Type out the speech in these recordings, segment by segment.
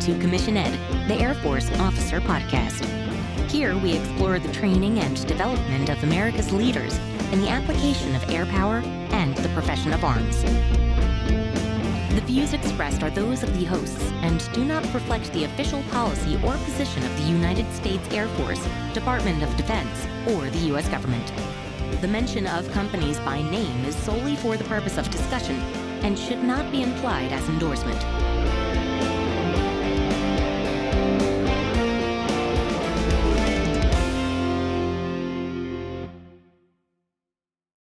to Commission Ed, the Air Force Officer Podcast. Here we explore the training and development of America's leaders in the application of air power and the profession of arms. The views expressed are those of the hosts and do not reflect the official policy or position of the United States Air Force, Department of Defense, or the U.S. government. The mention of companies by name is solely for the purpose of discussion and should not be implied as endorsement.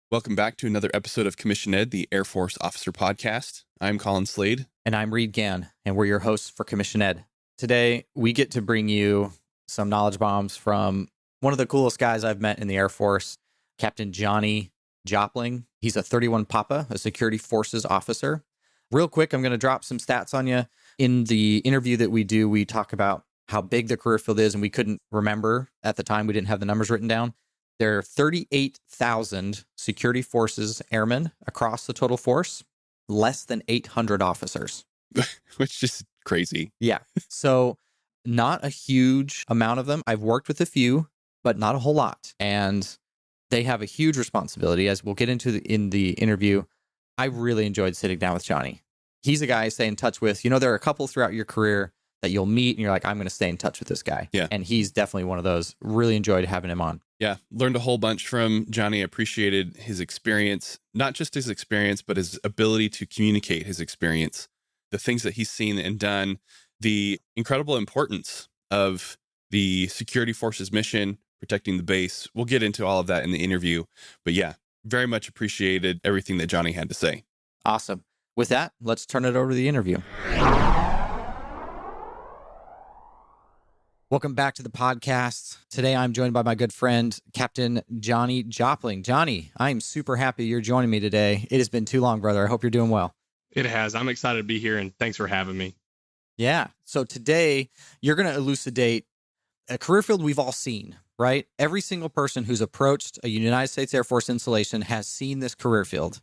Welcome back to another episode of Commission Ed, the Air Force Officer Podcast. I'm Colin Slade. And I'm Reed Gann, and we're your hosts for Commission Ed. Today, we get to bring you some knowledge bombs from one of the coolest guys I've met in the Air Force, Capt Johnny Jopling. He's a 31 Papa, a security forces officer. Real quick, I'm going to drop some stats on you. In the interview that we do, we talk about how big the career field is, and we couldn't remember at the time. We didn't have the numbers written down. There are 38,000 security forces airmen across the total force, less than 800 officers. Which is crazy. Yeah. So not a huge amount of them. I've worked with a few, but not a whole lot. And they have a huge responsibility, as we'll get into in the interview. I really enjoyed sitting down with Johnny. He's a guy I stay in touch with. You know, there are a couple throughout your career that you'll meet and you're like, I'm going to stay in touch with this guy. Yeah. And he's definitely one of those. Really enjoyed having him on. Yeah, learned a whole bunch from Johnny. Appreciated his experience, not just his experience, but his ability to communicate his experience, the things that he's seen and done, the incredible importance of the security forces mission, protecting the base. We'll get into all of that in the interview. But yeah, very much appreciated everything that Johnny had to say. Awesome. With that, let's turn it over to the interview. Welcome back to the podcast. Today, I'm joined by my good friend, Captain Johnny Jopling. Johnny, I'm super happy you're joining me today. It has been too long, brother. I hope you're doing well. It has. I'm excited to be here, and thanks for having me. Yeah. So today, you're going to elucidate a career field we've all seen, right? Every single person who's approached a United States Air Force installation has seen this career field.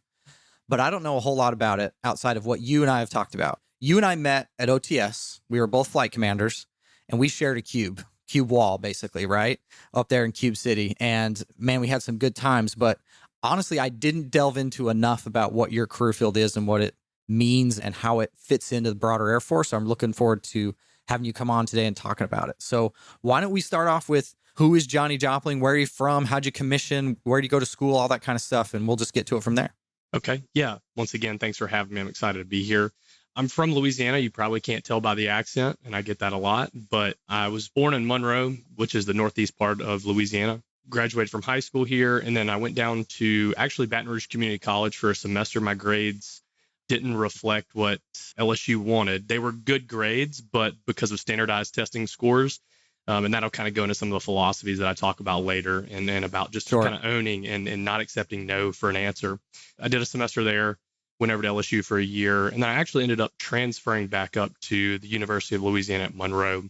But I don't know a whole lot about it outside of what you and I have talked about. You and I met at OTS. We were both flight commanders. And we shared a cube wall, basically, right? Up there in Cube City. And man, we had some good times. But honestly, I didn't delve into enough about what your career field is and what it means and how it fits into the broader Air Force. So I'm looking forward to having you come on today and talking about it. So why don't we start off with who is Johnny Jopling? Where are you from? How'd you commission? Where do you go to school? All that kind of stuff. And we'll just get to it from there. Okay. Yeah. Once again, thanks for having me. I'm excited to be here. I'm from Louisiana. You probably can't tell by the accent, and I get that a lot. But I was born in Monroe, which is the northeast part of Louisiana. Graduated from high school here, and then I went down to actually Baton Rouge Community College for a semester. My grades didn't reflect what LSU wanted. They were good grades, but because of standardized testing scores, and that'll kind of go into some of the philosophies that I talk about later, and about just kind of owning and not accepting no for an answer. I did a semester there. Went over to LSU for a year, and then I actually ended up transferring back up to the University of Louisiana at Monroe.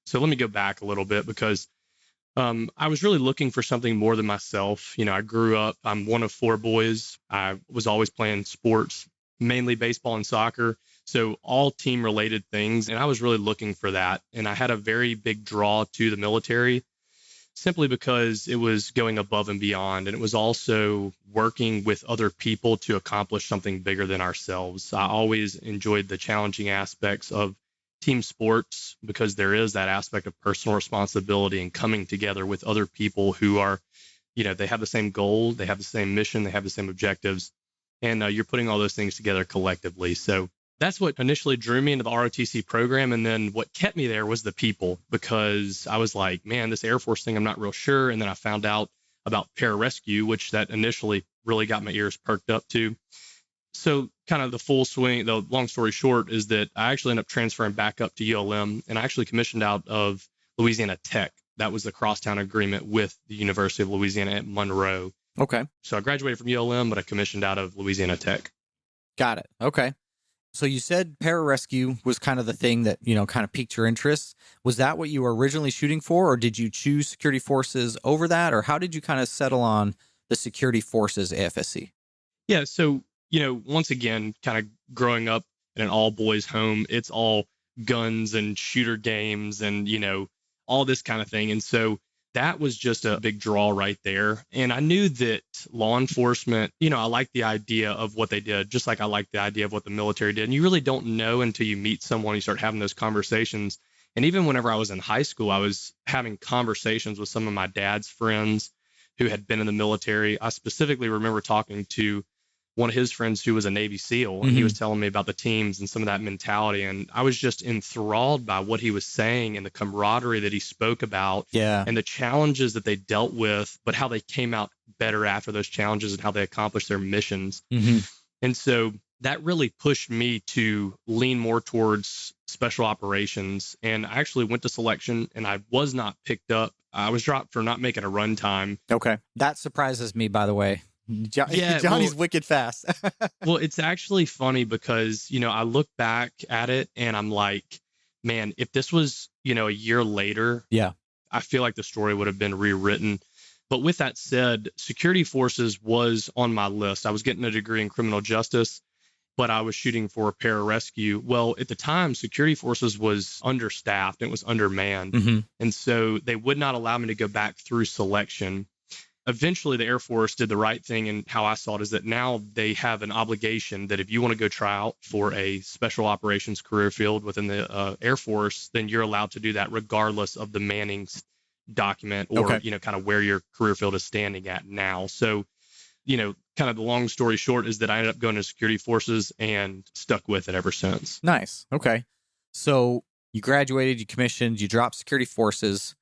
So let me go back a little bit because I was really looking for something more than myself. You know, I grew up, I'm one of four boys. I was always playing sports, mainly baseball and soccer. So all team related things. And I was really looking for that. And I had a very big draw to the military, simply because it was going above and beyond. And it was also working with other people to accomplish something bigger than ourselves. I always enjoyed the challenging aspects of team sports because there is that aspect of personal responsibility and coming together with other people who are, you know, they have the same goal, they have the same mission, they have the same objectives, and you're putting all those things together collectively. So that's what initially drew me into the ROTC program. And then what kept me there was the people, because I was like, man, this Air Force thing, I'm not real sure. And then I found out about pararescue, which that initially really got my ears perked up to. So kind of the full swing, the long story short is that I actually ended up transferring back up to ULM, and I actually commissioned out of Louisiana Tech. That was the crosstown agreement with the University of Louisiana at Monroe. Okay. So I graduated from ULM, but I commissioned out of Louisiana Tech. Got it. Okay. So you said pararescue was kind of the thing that, you know, kind of piqued your interest. Was that what you were originally shooting for, or did you choose security forces over that? Or how did you kind of settle on the security forces AFSC? Yeah. So, you know, once again, kind of growing up in an all boys home, it's all guns and shooter games and, all this kind of thing. And so that was just a big draw right there. And I knew that law enforcement, I like the idea of what they did, just like I like the idea of what the military did. And you really don't know until you meet someone, you start having those conversations. And even whenever I was in high school, I was having conversations with some of my dad's friends who had been in the military. I specifically remember talking to one of his friends who was a Navy SEAL, and he was telling me about the teams and some of that mentality. And I was just enthralled by what he was saying and the camaraderie that he spoke about and the challenges that they dealt with, but how they came out better after those challenges and how they accomplished their missions. And so that really pushed me to lean more towards special operations. And I actually went to selection and I was not picked up. I was dropped for not making a run time. Okay. That surprises me, by the way. Johnny's wicked fast. Well, it's actually funny because, I look back at it and I'm like, man, if this was, a year later, I feel like the story would have been rewritten. But with that said, security forces was on my list. I was getting a degree in criminal justice, but I was shooting for a pararescue. Well, at the time, security forces was understaffed. It was undermanned. And so they would not allow me to go back through selection. Eventually, the Air Force did the right thing, and how I saw it is that now they have an obligation that if you want to go try out for a special operations career field within the Air Force, then you're allowed to do that regardless of the Manning's document or, kind of where your career field is standing at now. So, kind of the long story short is that I ended up going to security forces and stuck with it ever since. Nice. Okay. So you graduated, you commissioned, you dropped security forces.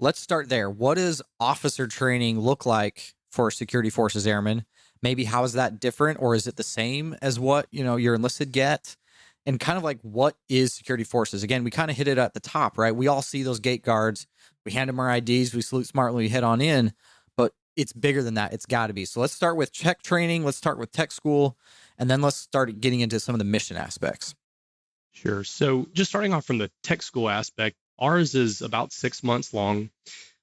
Let's start there. What does officer training look like for security forces airmen? Maybe how is that different, or is it the same as what, your enlisted get? And kind of like, what is security forces? Again, we kind of hit it at the top, right? We all see those gate guards. We hand them our IDs. We salute smartly. We head on in. But it's bigger than that. It's got to be. So let's start with tech training. Let's start with tech school. And then let's start getting into some of the mission aspects. Sure. So just starting off from the tech school aspect, ours is about 6 months long,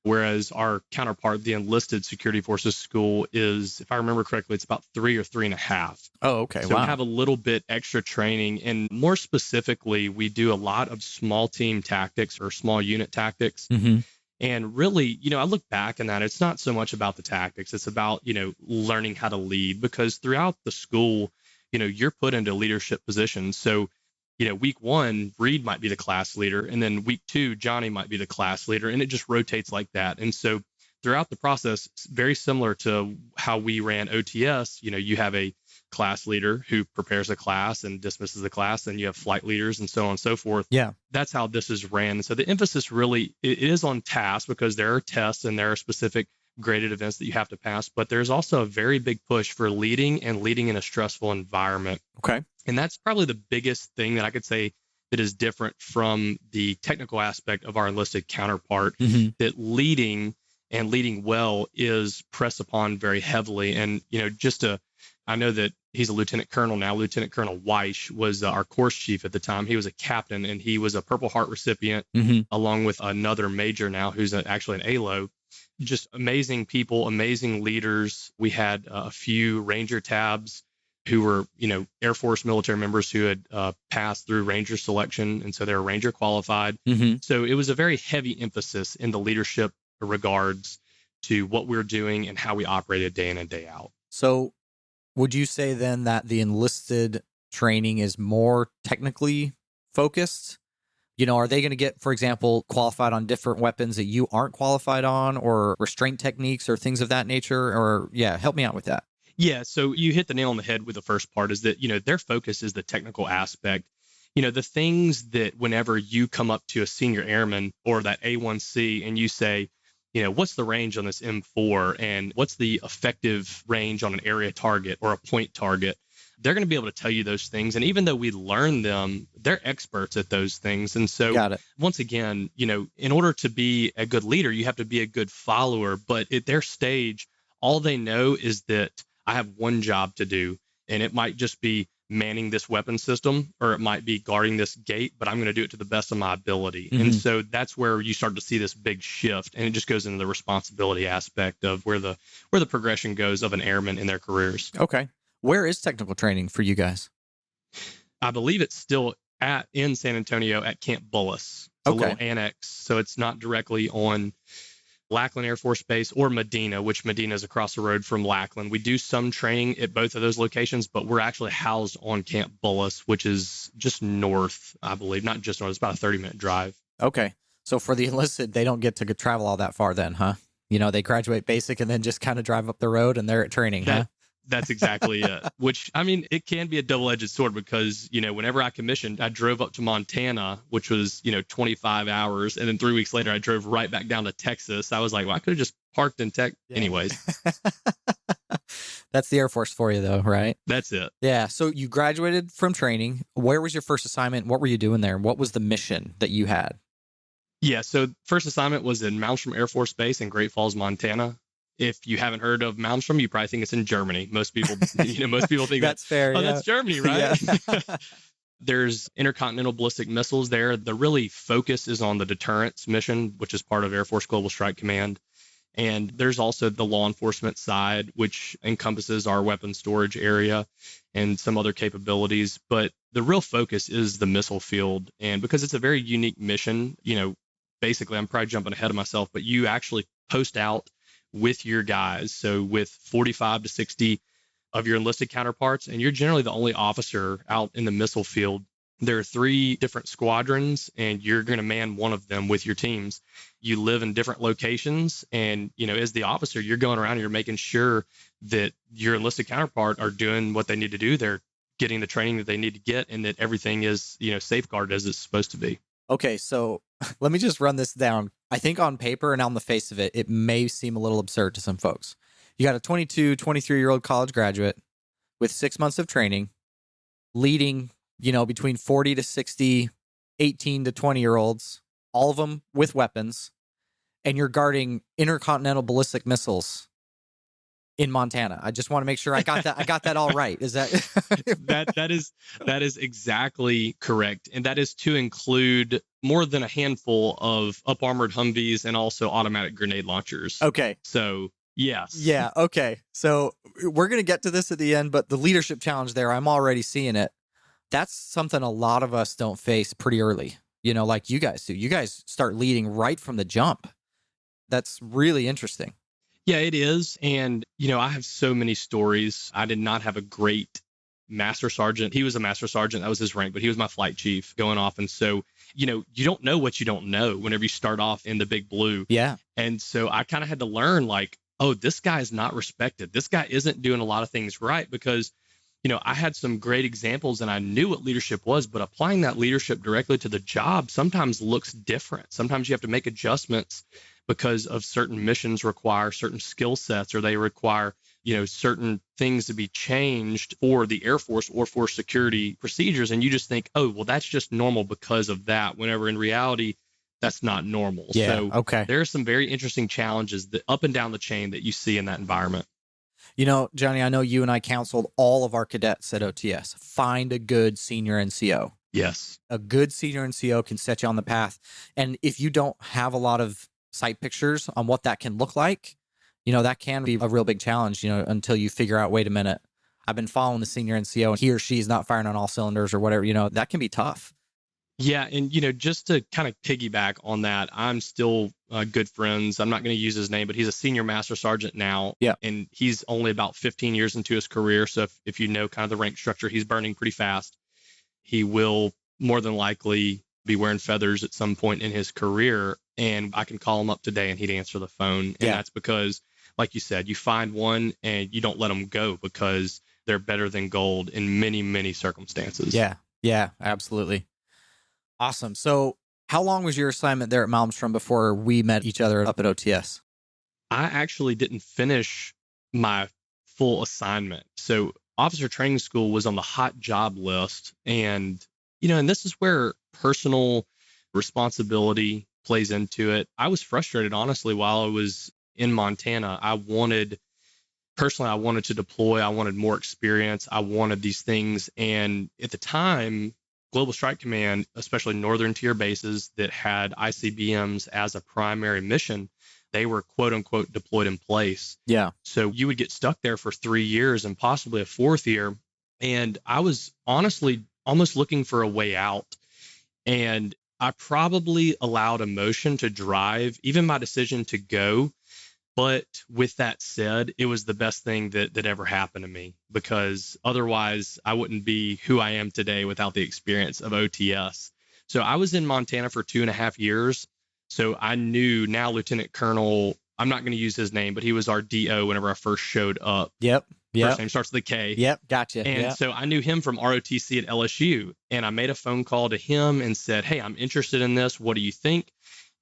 whereas our counterpart, the enlisted security forces school, is, if I remember correctly, it's about 3 or 3.5. Oh, okay. So we have a little bit extra training. And more specifically, we do a lot of small team tactics or small unit tactics. And really, I look back on that. It's not so much about the tactics. It's about, learning how to lead, because throughout the school, you're put into leadership positions. So, week 1, Reed might be the class leader. And then week 2, Johnny might be the class leader. And it just rotates like that. And so throughout the process, it's very similar to how we ran OTS. You have a class leader who prepares a class and dismisses the class. And you have flight leaders and so on and so forth. Yeah. That's how this is ran. So the emphasis really it is on task, because there are tests and there are specific graded events that you have to pass. But there's also a very big push for leading in a stressful environment. Okay. And that's probably the biggest thing that I could say that is different from the technical aspect of our enlisted counterpart, that leading well is pressed upon very heavily. And, I know that he's a lieutenant colonel now. Lieutenant Colonel Weish was our course chief at the time. He was a captain, and he was a Purple Heart recipient, along with another major now who's actually an ALO. Just amazing people, amazing leaders. We had a few Ranger tabs who were, Air Force military members who had passed through Ranger selection. And so they were Ranger qualified. So it was a very heavy emphasis in the leadership regards to what we're doing and how we operated day in and day out. So would you say then that the enlisted training is more technically focused? Are they going to get, for example, qualified on different weapons that you aren't qualified on, or restraint techniques or things of that nature? Or, help me out with that. Yeah, so you hit the nail on the head with the first part, is that, their focus is the technical aspect. The things that whenever you come up to a senior airman or that A1C and you say, what's the range on this M4 and what's the effective range on an area target or a point target, they're going to be able to tell you those things. And even though we learn them, they're experts at those things. And so once again, in order to be a good leader, you have to be a good follower. But at their stage, all they know is that I have one job to do, and it might just be manning this weapon system, or it might be guarding this gate, but I'm going to do it to the best of my ability. And so that's where you start to see this big shift, and it just goes into the responsibility aspect of where the progression goes of an airman in their careers. Okay. Where is technical training for you guys? I believe it's still in San Antonio at Camp Bullis. It's a little annex. So it's not directly on Lackland Air Force Base or Medina, which Medina is across the road from Lackland. We do some training at both of those locations, but we're actually housed on Camp Bullis, which is just north, I believe. Not just north, it's about a 30-minute drive. Okay. So for the enlisted, they don't get to travel all that far then, huh? They graduate basic and then just kind of drive up the road and they're at training, huh? That's exactly it. Which, I mean, it can be a double-edged sword because, whenever I commissioned, I drove up to Montana, which was, 25 hours. And then 3 weeks later, I drove right back down to Texas. I was like, well, I could have just parked in Texas. Yeah. Anyways. That's the Air Force for you, though, right? That's it. Yeah. So you graduated from training. Where was your first assignment? What were you doing there? What was the mission that you had? Yeah. So first assignment was in Malmstrom Air Force Base in Great Falls, Montana. If you haven't heard of Malmstrom, you probably think it's in Germany. Most people, think that's fair. Oh, yeah. That's Germany, right? Yeah. There's intercontinental ballistic missiles there. The really focus is on the deterrence mission, which is part of Air Force Global Strike Command. And there's also the law enforcement side, which encompasses our weapons storage area and some other capabilities. But the real focus is the missile field. And because it's a very unique mission, basically, I'm probably jumping ahead of myself, but you actually post out with your guys. So with 45 to 60 of your enlisted counterparts, and you're generally the only officer out in the missile field. There are 3 different squadrons, and you're going to man one of them with your teams. You live in different locations, and, as the officer, you're going around and you're making sure that your enlisted counterpart are doing what they need to do. They're getting the training that they need to get, and that everything is, safeguarded as it's supposed to be. Okay, so let me just run this down. I think on paper and on the face of it, it may seem a little absurd to some folks. You got a 22, 23-year-old college graduate with 6 months of training, leading, between 40 to 60, 18 to 20-year-olds, all of them with weapons, and you're guarding intercontinental ballistic missiles in Montana. I just want to make sure I got that all right. Is that that is exactly correct. And that is to include more than a handful of up-armored Humvees and also automatic grenade launchers. Okay. So, yes. Yeah, okay. So we're going to get to this at the end, but the leadership challenge there, I'm already seeing it. That's something a lot of us don't face pretty early, like you guys do. You guys start leading right from the jump. That's really interesting. Yeah, it is. And, I have so many stories. I did not have a great master sergeant. He was a master sergeant. That was his rank, but he was my flight chief going off. And so, you don't know what you don't know whenever you start off in the big blue. Yeah. And so I kind of had to learn oh, this guy is not respected. This guy isn't doing a lot of things right because, I had some great examples and I knew what leadership was, but applying that leadership directly to the job sometimes looks different. Sometimes you have to make adjustments because of certain missions require certain skill sets or they require, certain things to be changed for the Air Force or for security procedures. And you just think, oh, well, that's just normal because of that, whenever in reality, that's not normal. Yeah, so okay. There are some very interesting challenges that up and down the chain that you see in that environment. Johnny, I know you and I counseled all of our cadets at OTS. Find a good senior NCO. Yes. A good senior NCO can set you on the path. And if you don't have a lot of sight pictures on what that can look like, that can be a real big challenge, until you figure out, wait a minute, I've been following the senior NCO and he or she is not firing on all cylinders or whatever, that can be tough. Yeah. And, just to kind of piggyback on that, I'm still good friends. I'm not going to use his name, but he's a senior master sergeant now. Yeah. And he's only about 15 years into his career. So if kind of the rank structure, he's burning pretty fast. He will more than likely be wearing feathers at some point in his career. And I can call him up today and he'd answer the phone. And that's because, like you said, you find one and you don't let them go because they're better than gold in many, many circumstances. Yeah. Yeah, absolutely. Awesome. So how long was your assignment there at Malmstrom before we met each other up at OTS? I actually didn't finish my full assignment. So officer training school was on the hot job list. And, and this is where personal responsibility plays into it. I was frustrated, honestly, while I was in Montana. I wanted to deploy. I wanted more experience. I wanted these things. And at the time, Global Strike Command, especially northern tier bases that had ICBMs as a primary mission, they were quote unquote deployed in place. Yeah. So you would get stuck there for 3 years and possibly a 4th year. And I was honestly almost looking for a way out. And I probably allowed emotion to drive even my decision to go. But with that said, it was the best thing that ever happened to me, because otherwise I wouldn't be who I am today without the experience of OTS. So I was in Montana for 2.5 years. So I knew now Lieutenant Colonel, I'm not going to use his name, but he was our DO whenever I first showed up. Yep. First name starts with a K. Yep. Gotcha. And so I knew him from ROTC at LSU. And I made a phone call to him and said, hey, I'm interested in this. What do you think?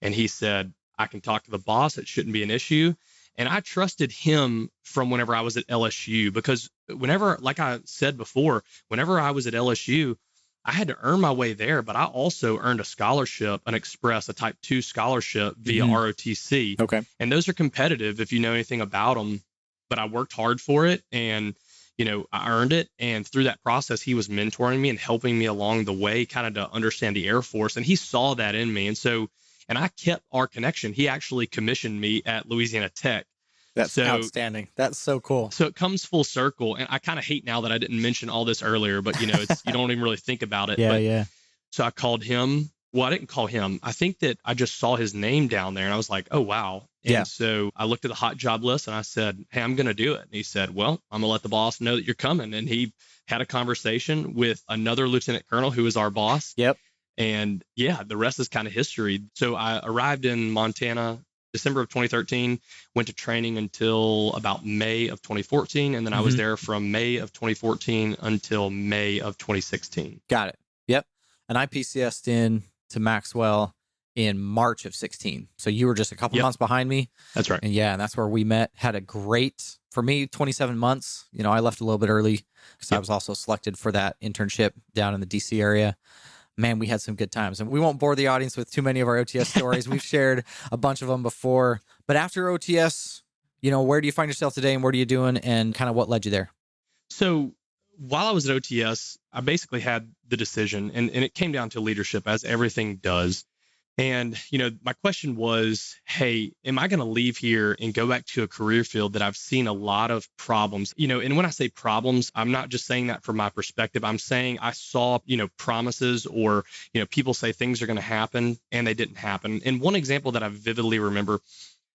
And he said, I can talk to the boss. It shouldn't be an issue. And I trusted him from whenever I was at LSU, because whenever, like I said before, whenever I was at LSU, I had to earn my way there, but I also earned a scholarship, an Express, a Type 2 scholarship via ROTC. Okay. And those are competitive if you know anything about them. But I worked hard for it, and, you know, I earned it. And through that process, he was mentoring me and helping me along the way, kind of to understand the Air Force. And he saw that in me. And so, and I kept our connection. He actually commissioned me at Louisiana Tech. That's outstanding. That's so cool. So it comes full circle. And I kind of hate now that I didn't mention all this earlier, but, you know, it's, you don't even really think about it. Yeah. So I called him. Well, I didn't call him. I think that I just saw his name down there and I was like, oh, wow. And so I looked at the hot job list and I said, hey, I'm going to do it. And he said, well, I'm going to let the boss know that you're coming. And he had a conversation with another lieutenant colonel who is our boss. Yep. And yeah, the rest is kind of history. So I arrived in Montana December of 2013, went to training until about May of 2014. And then I was there from May of 2014 until May of 2016. Got it. Yep. And I PCS'd in to Maxwell in March of 16. So you were just a couple months behind me. That's right. And yeah, and that's where we met. Had a great, for me, 27 months. You know, I left a little bit early because I was also selected for that internship down in the DC area. Man, we had some good times. And we won't bore the audience with too many of our OTS stories. We've shared a bunch of them before. But after OTS, you know, where do you find yourself today and what are you doing and kind of what led you there? So while I was at OTS, I basically had the decision, and it came down to leadership, as everything does. And, you know, my question was, hey, am I going to leave here and go back to a career field that I've seen a lot of problems? You know, and when I say problems, I'm not just saying that from my perspective. I'm saying I saw, you know, promises or, you know, people say things are going to happen and they didn't happen. And one example that I vividly remember,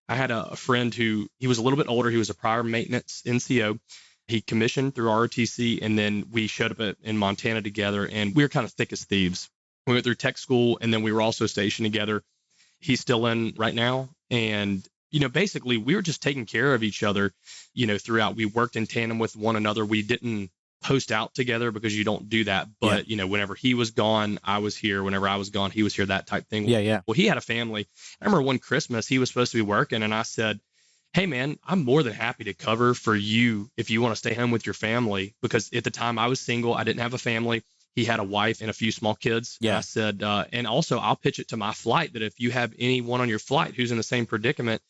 I had a friend who, he was a little bit older. He was a prior maintenance NCO. He commissioned through ROTC, and then we showed up in Montana together, and we were kind of thick as thieves. We went through tech school, and then we were also stationed together. He's still in right now. And, you know, basically, we were just taking care of each other, you know, throughout. We worked in tandem with one another. We didn't post out together because you don't do that. But, you know, whenever he was gone, I was here. Whenever I was gone, he was here, that type thing. Yeah. Well, he had a family. I remember one Christmas, he was supposed to be working, and I said, hey, man, I'm more than happy to cover for you if you want to stay home with your family. Because at the time I was single, I didn't have a family. He had a wife and a few small kids. Yeah. I said, and also I'll pitch it to my flight that if you have anyone on your flight who's in the same predicament,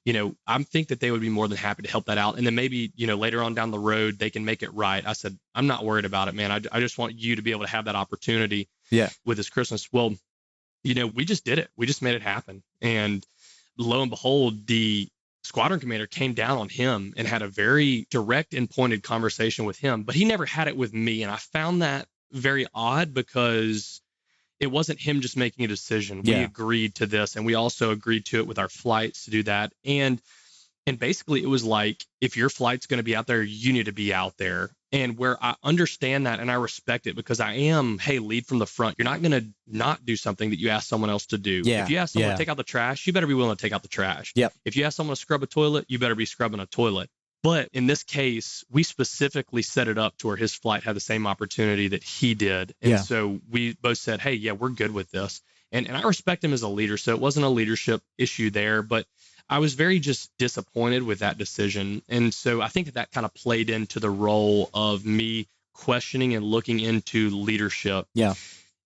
you know, I think that they would be more than happy to help that out. And then maybe, you know, later on down the road, they can make it right. I said, I'm not worried about it, man. I just want you to be able to have that opportunity with this Christmas. Well, you know, we just did it. We just made it happen. And lo and behold, the squadron commander came down on him and had a very direct and pointed conversation with him, but he never had it with me. And I found that very odd because it wasn't him just making a decision. We agreed to this, and we also agreed to it with our flights to do that. And basically it was like, if your flight's going to be out there, you need to be out there. And where I understand that and I respect it, because I am, hey, lead from the front. You're not going to not do something that you ask someone else to do. If you ask someone to take out the trash, you better be willing to take out the trash. If you ask someone to scrub a toilet, you better be scrubbing a toilet. But in this case, we specifically set it up to where his flight had the same opportunity that he did. And so we both said, hey, yeah, we're good with this. And I respect him as a leader. So it wasn't a leadership issue there, but I was very just disappointed with that decision. And so I think that kind of played into the role of me questioning and looking into leadership.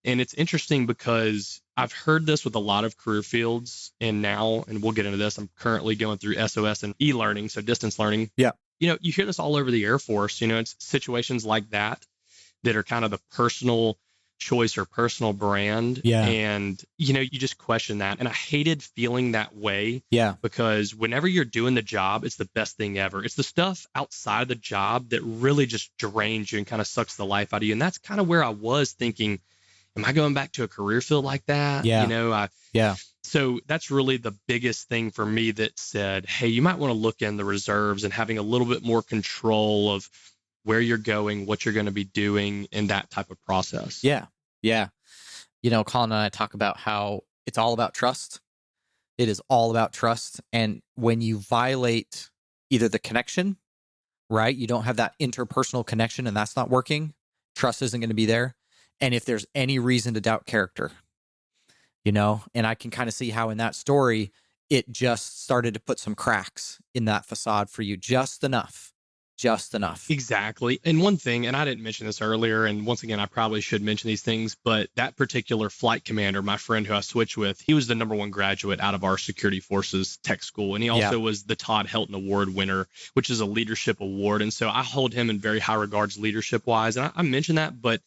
And it's interesting because I've heard this with a lot of career fields, and now, and we'll get into this, I'm currently going through SOS and e-learning, so distance learning. You know, you hear this all over the Air Force. You know, it's situations like that that are kind of the personal choice or personal brand. Yeah. And, you just question that. And I hated feeling that way. Yeah. Because whenever you're doing the job, it's the best thing ever. It's the stuff outside of the job that really just drains you and kind of sucks the life out of you. And that's kind of where I was thinking, am I going back to a career field like that? Yeah. Yeah. So that's really the biggest thing for me that said, hey, you might want to look in the reserves and having a little bit more control of where you're going, what you're going to be doing in that type of process. Yeah. Yeah. Colin and I talk about how it's all about trust. It is all about trust. And when you violate either the connection, right? You don't have that interpersonal connection and that's not working. Trust isn't going to be there. And if there's any reason to doubt character, and I can kind of see how in that story, it just started to put some cracks in that facade for you, just enough. Exactly. And one thing, and I didn't mention this earlier, and once again, I probably should mention these things, but that particular flight commander, my friend who I switched with, he was the #1 graduate out of our security forces tech school. And he also was the Todd Helton Award winner, which is a leadership award. And so I hold him in very high regards leadership wise. And I mentioned that, but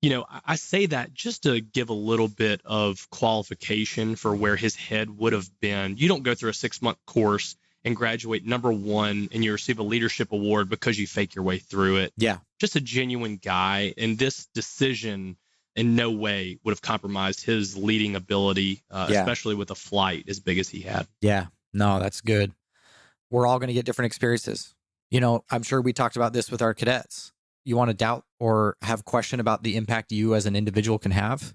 I say that just to give a little bit of qualification for where his head would have been. You don't go through a 6-month course and graduate #1 and you receive a leadership award because you fake your way through it. Yeah. Just a genuine guy. And this decision in no way would have compromised his leading ability, especially with a flight as big as he had. Yeah. No, that's good. We're all going to get different experiences. I'm sure we talked about this with our cadets. You want to doubt or have question about the impact you as an individual can have,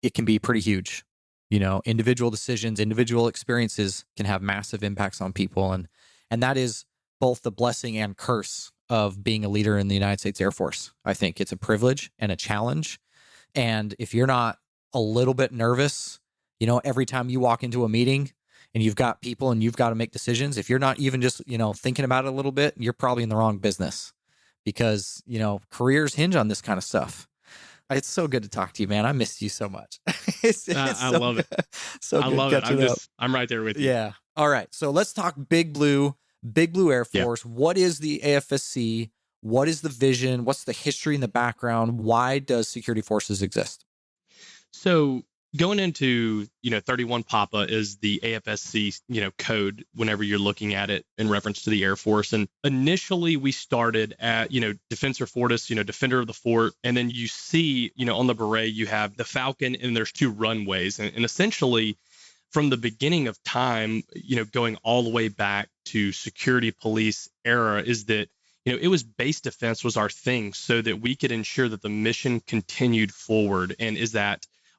it can be pretty huge. Individual decisions, individual experiences can have massive impacts on people. And that is both the blessing and curse of being a leader in the United States Air Force. I think it's a privilege and a challenge. And if you're not a little bit nervous, every time you walk into a meeting and you've got people and you've got to make decisions, if you're not even just, thinking about it a little bit, you're probably in the wrong business. Because, careers hinge on this kind of stuff. It's so good to talk to you, man. I missed you so much. I love it. So I love it. I'm right there with you. Yeah. All right. So let's talk Big Blue Air Force. Yeah. What is the AFSC? What is the vision? What's the history and the background? Why does security forces exist? So going into, 31 Papa is the AFSC, code whenever you're looking at it in reference to the Air Force. And initially we started at, Defensor Fortis, defender of the fort. And then you see, on the beret, you have the Falcon and there's 2 runways. And essentially from the beginning of time, going all the way back to security police era is that, it was base defense was our thing so that we could ensure that the mission continued forward. And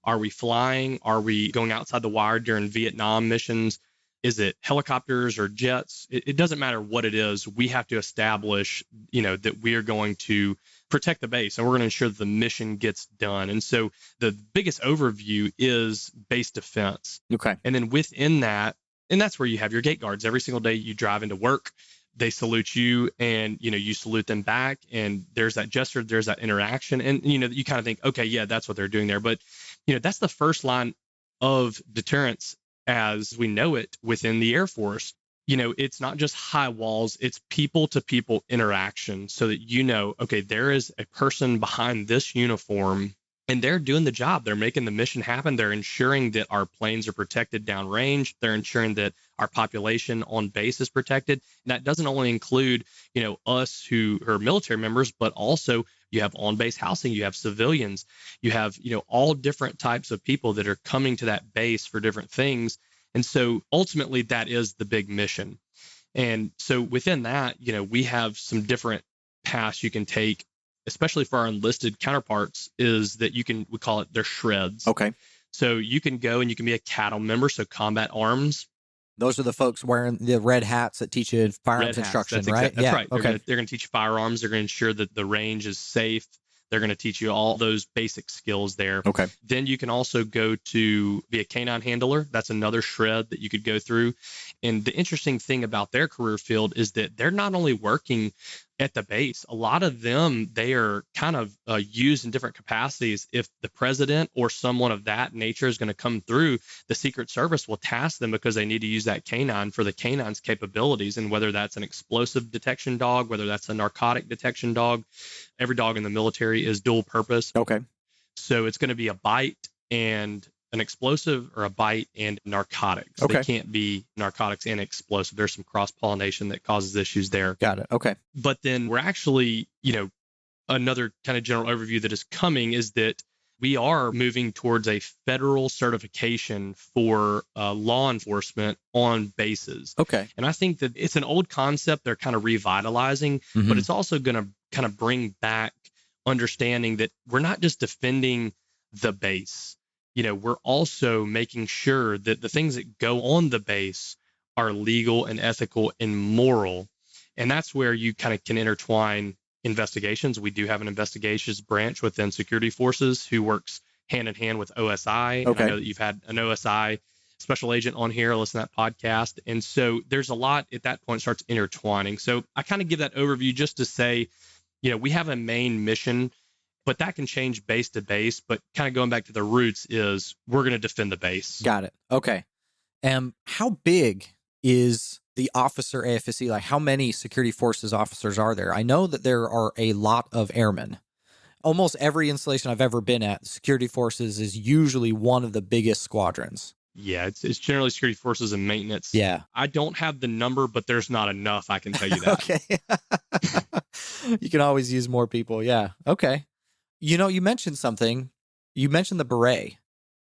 are we flying? Are we going outside the wire during Vietnam missions? Is it helicopters or jets? It doesn't matter what it is. We have to establish, that we are going to protect the base and we're going to ensure that the mission gets done. And so the biggest overview is base defense. Okay. And then within that, and that's where you have your gate guards. Every single day you drive into work, they salute you and, you salute them back. And there's that gesture, there's that interaction. And, you kind of think, okay, yeah, that's what they're doing there. But that's the first line of deterrence as we know it within the Air Force. It's not just high walls, it's people to people interaction so that, okay, there is a person behind this uniform and they're doing the job. They're making the mission happen. They're ensuring that our planes are protected downrange. They're ensuring that our population on base is protected. And that doesn't only include, us who are military members, but also you have on-base housing, you have civilians, you have, all different types of people that are coming to that base for different things. And so ultimately that is the big mission. And so within that, we have some different paths you can take, especially for our enlisted counterparts, is that we call it their shreds. Okay. So you can go and you can be a cattle member, so combat arms. Those are the folks wearing the red hats that teach you firearms instruction, right? That's right. Okay. They're going to teach you firearms. They're going to ensure that the range is safe. They're going to teach you all those basic skills there. Okay. Then you can also go to be a canine handler. That's another shred that you could go through. And the interesting thing about their career field is that they're not only working at the base. A lot of them, they are kind of used in different capacities. If the president or someone of that nature is going to come through, the Secret Service will task them because they need to use that canine for the canine's capabilities. And whether that's an explosive detection dog, whether that's a narcotic detection dog, every dog in the military is dual purpose. Okay. So it's going to be a bite and an explosive, or a bite and narcotics. Okay. They can't be narcotics and explosive. There's some cross-pollination that causes issues there. Got it. Okay. But then we're actually, another kind of general overview that is coming is that we are moving towards a federal certification for law enforcement on bases. Okay. And I think that it's an old concept they're kind of revitalizing, but it's also going to kind of bring back understanding that we're not just defending the base. We're also making sure that the things that go on the base are legal and ethical and moral. And that's where you kind of can intertwine investigations. We do have an investigations branch within security forces who works hand in hand with OSI. Okay. I know that you've had an OSI special agent on here, listen to that podcast. And so there's a lot at that point starts intertwining. So I kind of give that overview just to say, we have a main mission, but that can change base to base. But kind of going back to the roots is we're going to defend the base. Got it. Okay. How big is the officer AFSC? Like, how many security forces officers are there? I know that there are a lot of airmen. Almost every installation I've ever been at, security forces is usually one of the biggest squadrons. Yeah, it's generally security forces and maintenance. Yeah. I don't have the number, but there's not enough. I can tell you that. Okay. You can always use more people. Yeah. Okay. You mentioned something. You mentioned the beret.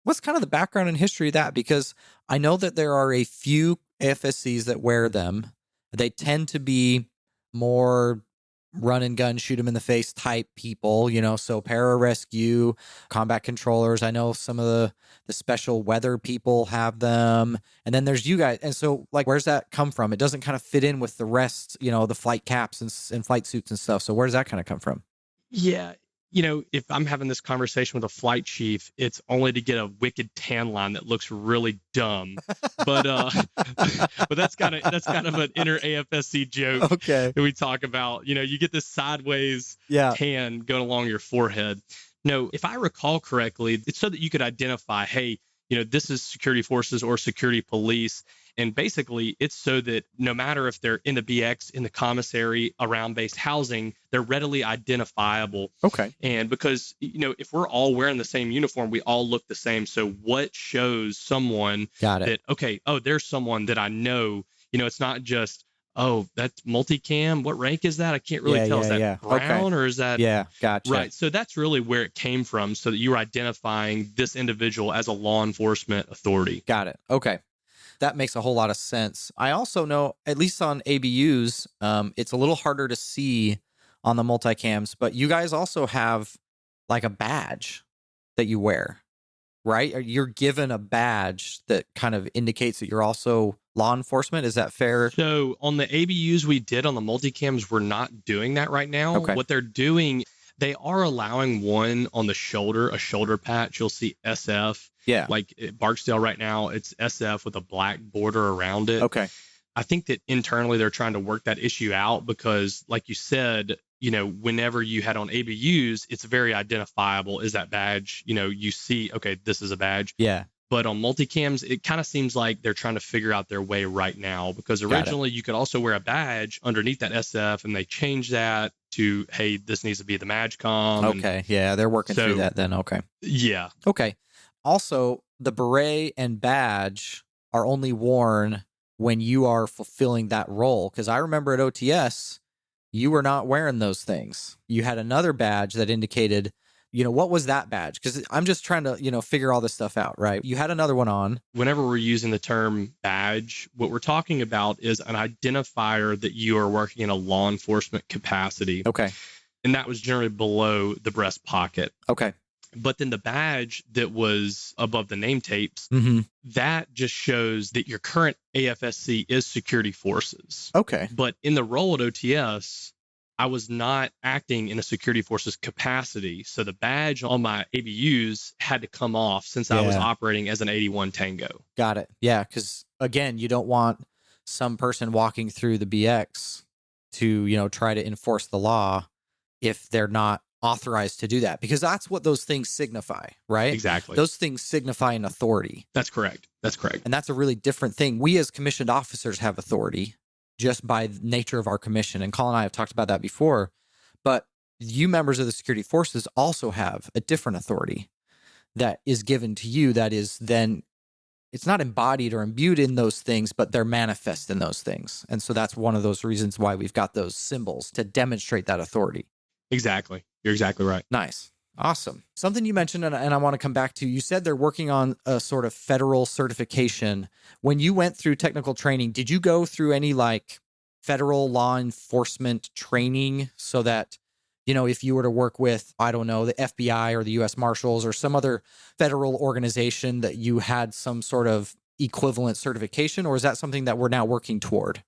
What's kind of the background and history of that? Because I know that there are a few AFSCs that wear them. They tend to be more run and gun, shoot them in the face type people, so pararescue, combat controllers. I know some of the special weather people have them. And then there's you guys. And so, like, where's that come from? It doesn't kind of fit in with the rest, the flight caps and flight suits and stuff. So where does that kind of come from? Yeah. If I'm having this conversation with a flight chief, it's only to get a wicked tan line that looks really dumb. But that's kind of an inner AFSC joke. Okay. That we talk about. You get this sideways tan going along your forehead. No, if I recall correctly, it's so that you could identify, hey, this is security forces or security police. And basically, it's so that no matter if they're in the BX, in the commissary, around base housing, they're readily identifiable. Okay. And because, if we're all wearing the same uniform, we all look the same. So what shows someone that, okay, there's someone that I know, it's not just, that's multicam. What rank is that? I can't really tell. Is that brown or is that? Yeah, gotcha. Right. So that's really where it came from, so that you're identifying this individual as a law enforcement authority. Got it. Okay. That makes a whole lot of sense. I also know, at least on ABUs, it's a little harder to see on the multicams, but you guys also have like a badge that you wear, right? You're given a badge that kind of indicates that you're also law enforcement. Is that fair? So on the ABUs we did on the multicams, we're not doing that right now. Okay. What they're doing, they are allowing one on the shoulder, a shoulder patch. You'll see SF. Yeah. Like at Barksdale right now, it's SF with a black border around it. Okay. I think that internally they're trying to work that issue out because, like you said, whenever you had on ABUs, it's very identifiable. Is that badge? You see, okay, this is a badge. Yeah. But on multicams, it kind of seems like they're trying to figure out their way right now, because originally you could also wear a badge underneath that SF, and they changed that to, hey, this needs to be the MAGCOM. Okay. Yeah. They're working through that then. Okay. Yeah. Okay. Also, the beret and badge are only worn when you are fulfilling that role. Because I remember at OTS, you were not wearing those things. You had another badge that indicated, what was that badge? Because I'm just trying to, figure all this stuff out, right? You had another one on. Whenever we're using the term badge, what we're talking about is an identifier that you are working in a law enforcement capacity. Okay. And that was generally below the breast pocket. Okay. But then the badge that was above the name tapes, that just shows that your current AFSC is security forces. Okay. But in the role at OTS, I was not acting in a security forces capacity. So the badge on my ABUs had to come off since I was operating as an 81 Tango. Got it. Yeah. Because again, you don't want some person walking through the BX to, try to enforce the law if they're not authorized to do that, because that's what those things signify, right? Exactly. Those things signify an authority. That's correct. And that's a really different thing. We as commissioned officers have authority just by the nature of our commission. And Colin and I have talked about that before. But you members of the security forces also have a different authority that is given to you that is then, it's not embodied or imbued in those things, but they're manifest in those things. And so that's one of those reasons why we've got those symbols to demonstrate that authority. Exactly. You're exactly right. Nice. Awesome. Something you mentioned, and I want to come back to, you said they're working on a sort of federal certification. When you went through technical training, did you go through any like federal law enforcement training so that, if you were to work with, I don't know, the FBI or the U.S. Marshals or some other federal organization, that you had some sort of equivalent certification? Or is that something that we're now working toward?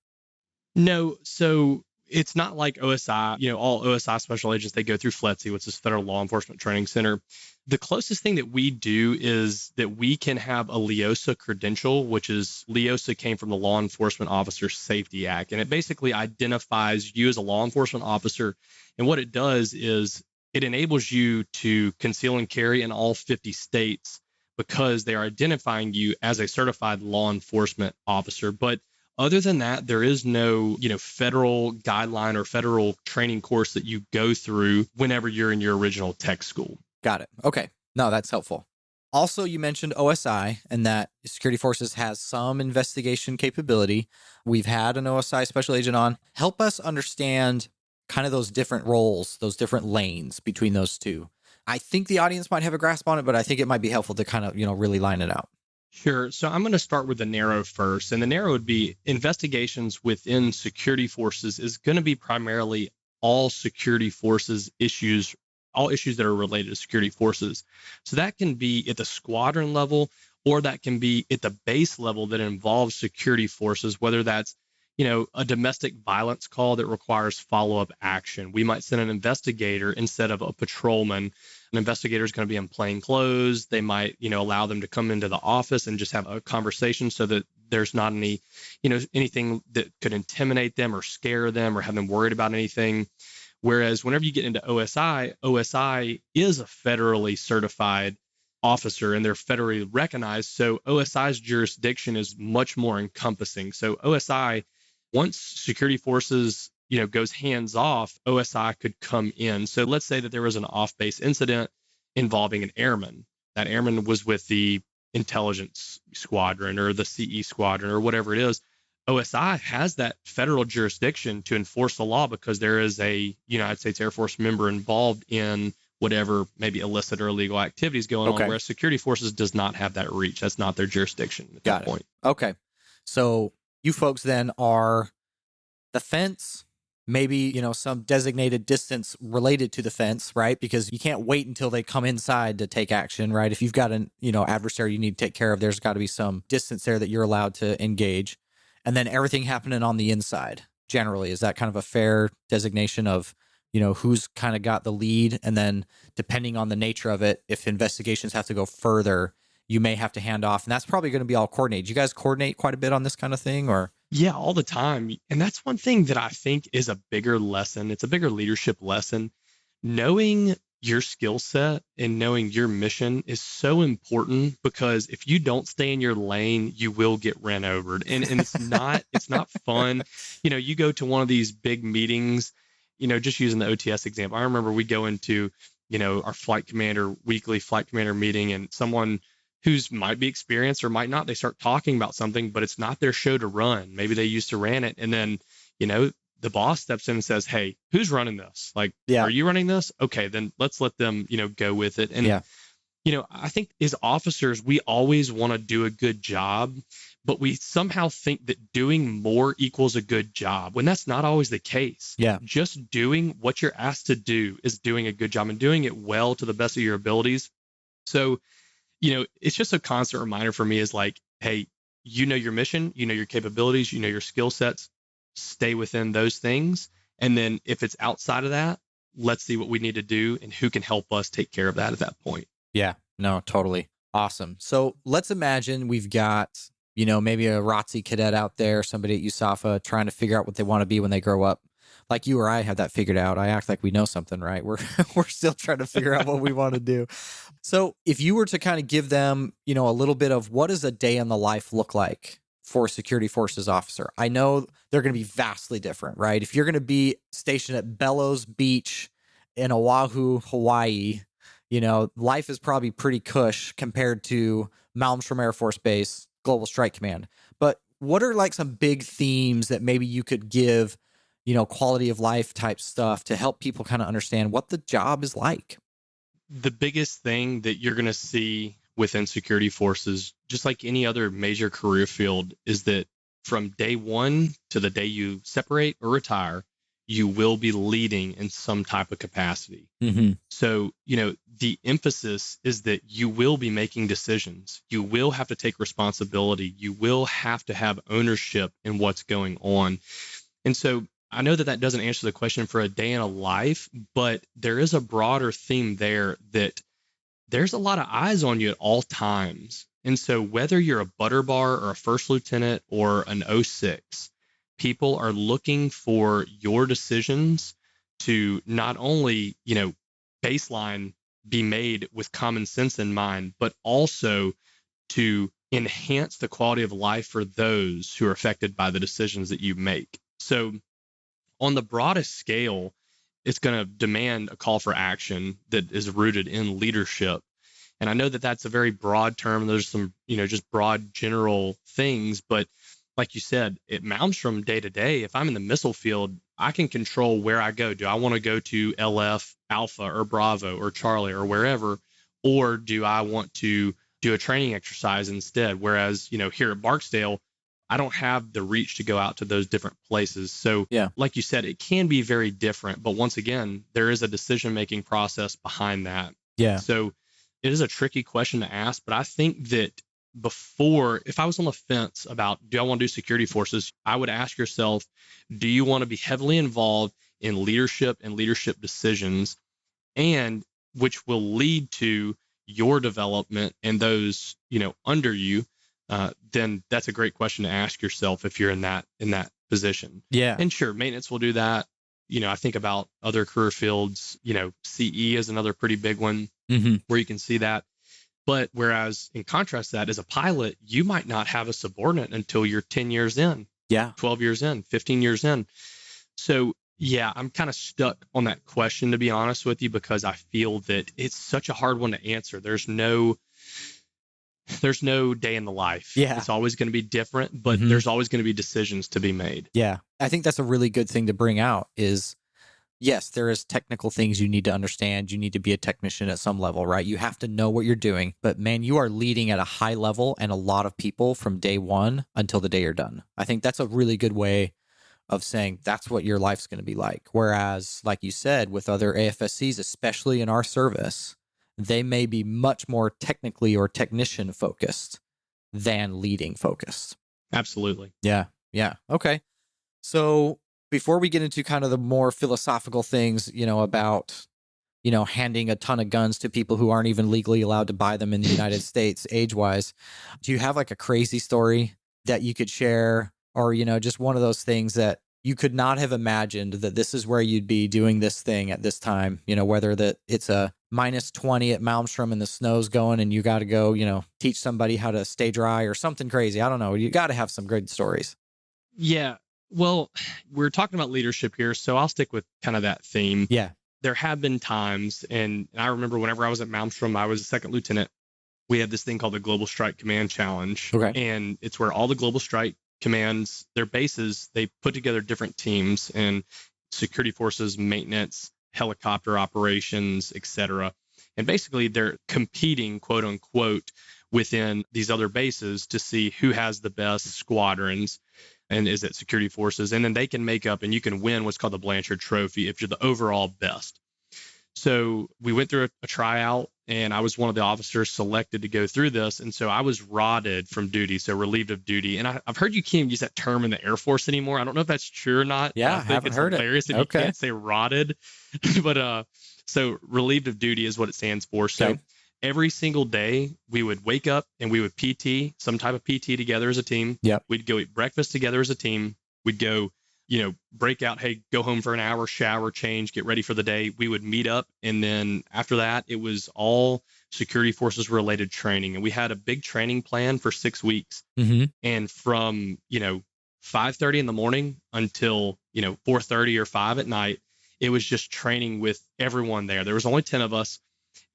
No. So it's not like OSI, all OSI special agents, they go through FLETC, which is Federal Law Enforcement Training Center. The closest thing that we do is that we can have a LEOSA credential, which is LEOSA came from the Law Enforcement Officer Safety Act. And it basically identifies you as a law enforcement officer. And what it does is it enables you to conceal and carry in all 50 states because they are identifying you as a certified law enforcement officer. But other than that, there is no, federal guideline or federal training course that you go through whenever you're in your original tech school. Got it. Okay. No, that's helpful. Also, you mentioned OSI and that Security Forces has some investigation capability. We've had an OSI special agent on. Help us understand kind of those different roles, those different lanes between those two. I think the audience might have a grasp on it, but I think it might be helpful to kind of, really line it out. Sure. So I'm going to start with the narrow first. And the narrow would be investigations within security forces is going to be primarily all security forces issues, all issues that are related to security forces. So that can be at the squadron level, or that can be at the base level that involves security forces, whether that's, a domestic violence call that requires follow-up action. We might send an investigator instead of a patrolman. An investigator is going to be in plain clothes. They might, allow them to come into the office and just have a conversation so that there's not any, anything that could intimidate them or scare them or have them worried about anything. Whereas whenever you get into OSI, OSI is a federally certified officer and they're federally recognized. So OSI's jurisdiction is much more encompassing. So OSI, once security forces, goes hands off, OSI could come in. So let's say that there was an off-base incident involving an airman. That airman was with the intelligence squadron or the CE squadron or whatever it is. OSI has that federal jurisdiction to enforce the law because there is a United States Air Force member involved in whatever maybe illicit or illegal activities going on, whereas security forces does not have that reach. That's not their jurisdiction at that point. Okay. So you folks then are the fence, maybe, some designated distance related to the fence, right? Because you can't wait until they come inside to take action, right? If you've got an, adversary you need to take care of, there's got to be some distance there that you're allowed to engage. And then everything happening on the inside, generally. Is that kind of a fair designation of, who's kind of got the lead? And then depending on the nature of it, if investigations have to go further, you may have to hand off. And that's probably going to be all coordinated. You guys coordinate quite a bit on this kind of thing, or? Yeah, all the time. And that's one thing that I think is a bigger lesson. It's a bigger leadership lesson. Knowing your skill set and knowing your mission is so important, because if you don't stay in your lane, you will get ran over. And it's not fun. You go to one of these big meetings, just using the OTS example. I remember we go into, our weekly flight commander meeting, and someone who's might be experienced or might not, they start talking about something, but it's not their show to run. Maybe they used to ran it. And then, the boss steps in and says, "Hey, who's running this? Are you running this? Okay, then let's let them, go with it." And, I think as officers, we always want to do a good job, but we somehow think that doing more equals a good job, when that's not always the case. Yeah. Just doing what you're asked to do is doing a good job and doing it well to the best of your abilities. So, it's just a constant reminder for me is like, hey, your mission, your capabilities, your skill sets, stay within those things. And then if it's outside of that, let's see what we need to do and who can help us take care of that at that point. Yeah, no, totally. Awesome. So let's imagine we've got, maybe a ROTC cadet out there, somebody at USAFA trying to figure out what they want to be when they grow up. Like you or I have that figured out. I act like we know something, right? We're still trying to figure out what we want to do. So if you were to kind of give them, a little bit of what does a day in the life look like for a security forces officer? I know they're going to be vastly different, right? If you're going to be stationed at Bellows Beach in Oahu, Hawaii, life is probably pretty cush compared to Malmstrom Air Force Base, Global Strike Command. But what are like some big themes that maybe you could give, quality of life type stuff to help people kind of understand what the job is like? The biggest thing that you're going to see within security forces, just like any other major career field, is that from day one to the day you separate or retire, you will be leading in some type of capacity. Mm-hmm. So, the emphasis is that you will be making decisions. You will have to take responsibility. You will have to have ownership in what's going on. And so I know that doesn't answer the question for a day in a life, but there is a broader theme there that there's a lot of eyes on you at all times. And so whether you're a butter bar or a first lieutenant or an 06, people are looking for your decisions to not only, baseline be made with common sense in mind, but also to enhance the quality of life for those who are affected by the decisions that you make. So on the broadest scale, it's going to demand a call for action that is rooted in leadership. And I know that that's a very broad term. There's some, just broad general things. But like you said, at Malmstrom day to day, if I'm in the missile field, I can control where I go. Do I want to go to LF, Alpha, or Bravo, or Charlie, or wherever? Or do I want to do a training exercise instead? Whereas, here at Barksdale, I don't have the reach to go out to those different places. So like you said, it can be very different. But once again, there is a decision-making process behind that. Yeah. So it is a tricky question to ask. But I think that before, if I was on the fence about, do I want to do security forces, I would ask yourself, do you want to be heavily involved in leadership and leadership decisions, and which will lead to your development and those, under you? Then that's a great question to ask yourself if you're in that position. Yeah. And sure, maintenance will do that. I think about other career fields, CE is another pretty big one where you can see that. But whereas in contrast to that, as a pilot, you might not have a subordinate until you're 10 years in, 12 years in, 15 years in. So yeah, I'm kind of stuck on that question, to be honest with you, because I feel that it's such a hard one to answer. There's no day in the life. Yeah. It's always going to be different, but there's always going to be decisions to be made. Yeah. I think that's a really good thing to bring out is, yes, there is technical things you need to understand. You need to be a technician at some level, right? You have to know what you're doing, but man, you are leading at a high level and a lot of people from day one until the day you're done. I think that's a really good way of saying that's what your life's going to be like. Whereas, like you said, with other AFSCs, especially in our service, they may be much more technically or technician focused than leading focused. Absolutely. Yeah. Yeah. Okay. So before we get into kind of the more philosophical things, about, handing a ton of guns to people who aren't even legally allowed to buy them in the United States age wise, do you have like a crazy story that you could share, or, just one of those things that you could not have imagined that this is where you'd be doing this thing at this time, whether that it's a -20 at Malmstrom and the snow's going and you got to go, teach somebody how to stay dry or something crazy. I don't know. You got to have some good stories. Yeah. Well, we're talking about leadership here, so I'll stick with kind of that theme. Yeah. There have been times, and I remember whenever I was at Malmstrom, I was a second lieutenant. We had this thing called the Global Strike Command Challenge. Okay. And it's where all the Global Strike commands, their bases, they put together different teams and security forces, maintenance, helicopter operations, etc. And basically they're competing, quote unquote, within these other bases to see who has the best squadrons and is it security forces. And then they can make up and you can win what's called the Blanchard Trophy if you're the overall best. So we went through a tryout and I was one of the officers selected to go through this. And so I was rodded from duty, so relieved of duty. And I've heard you can't use that term in the Air Force anymore. I don't know if that's true or not. Yeah, I think it's heard hilarious it. that you can't say rodded. But so relieved of duty is what it stands for. So every single day we would wake up and we would PT, some type of PT together as a team. Yep. We'd go eat breakfast together as a team. We'd go, break out, hey, go home for an hour, shower, change, get ready for the day. We would meet up. And then after that, it was all security forces related training. And we had a big training plan for 6 weeks. Mm-hmm. And from, 5:30 in the morning until, 4:30 or 5 at night, it was just training with everyone there. There was only 10 of us.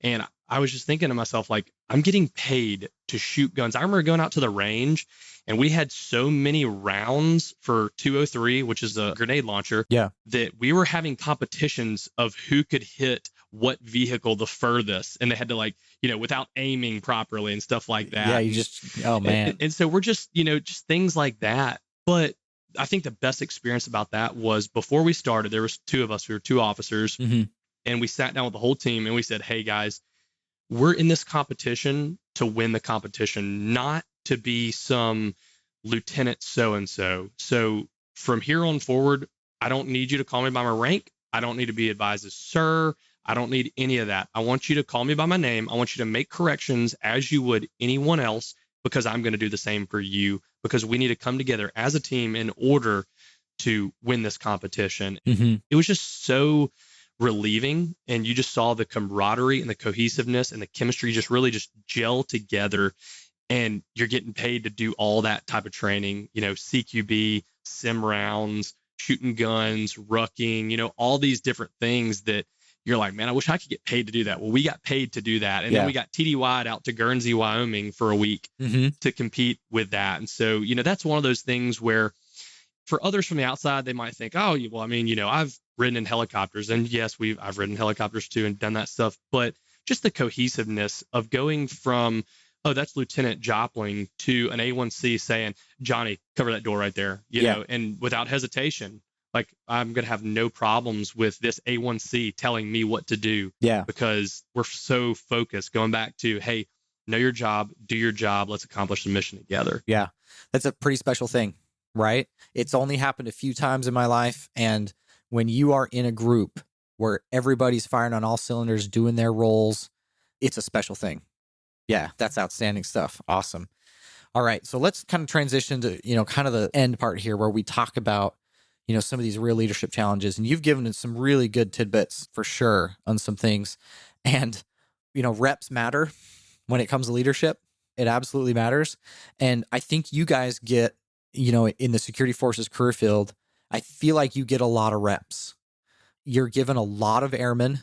And I was just thinking to myself, like, I'm getting paid to shoot guns. I remember going out to the range and we had so many rounds for 203, which is a grenade launcher, that we were having competitions of who could hit what vehicle the furthest. And they had to, like, without aiming properly and stuff like that. Yeah, you just, oh man. And so we're just, just things like that. But I think the best experience about that was before we started, there was 2 of us, we were 2 officers. And we sat down with the whole team and we said, hey guys, we're in this competition to win the competition, not to be some lieutenant so-and-so. So from here on forward, I don't need you to call me by my rank. I don't need to be advised as sir. I don't need any of that. I want you to call me by my name. I want you to make corrections as you would anyone else, because I'm going to do the same for you, because we need to come together as a team in order to win this competition. It was just so relieving, and you just saw the camaraderie and the cohesiveness and the chemistry just really just gel together, and you're getting paid to do all that type of training, CQB, sim rounds, shooting guns, rucking, all these different things that you're like, man, I wish I could get paid to do that. Well, we got paid to do that. And then we got TDY'd out to Guernsey, Wyoming for a week to compete with that. And so, that's one of those things where for others from the outside, they might think, oh, well, I mean, I've ridden in helicopters, and yes, I've ridden helicopters too and done that stuff. But just the cohesiveness of going from, oh, that's Lieutenant Jopling, to an A1C saying, Johnny, cover that door right there, you know, and without hesitation, like, I'm going to have no problems with this A1C telling me what to do. Because we're so focused, going back to, hey, know your job, do your job, let's accomplish the mission together. Yeah, that's a pretty special thing. Right? It's only happened a few times in my life. And when you are in a group where everybody's firing on all cylinders, doing their roles, it's a special thing. Yeah, that's outstanding stuff. Awesome. All right. So let's kind of transition to, kind of the end part here where we talk about, some of these real leadership challenges. And you've given us some really good tidbits for sure on some things. And, reps matter when it comes to leadership. It absolutely matters. And I think you guys get, in the security forces career field, I feel like you get a lot of reps. You're given a lot of airmen,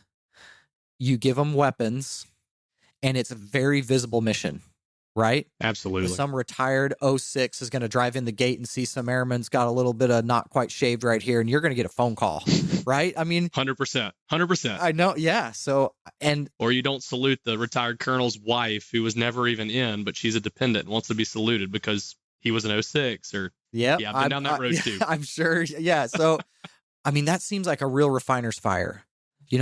you give them weapons, and it's a very visible mission, right? Absolutely. Some retired 06 is going to drive in the gate and see some airman's got a little bit of not quite shaved right here, and you're going to get a phone call, right? I mean, 100%. I know. Yeah. So, or you don't salute the retired colonel's wife who was never even in, but she's a dependent and wants to be saluted because he was an 06 or I've been down that road too. I'm sure. Yeah. So, I mean, that seems like a real refiner's fire,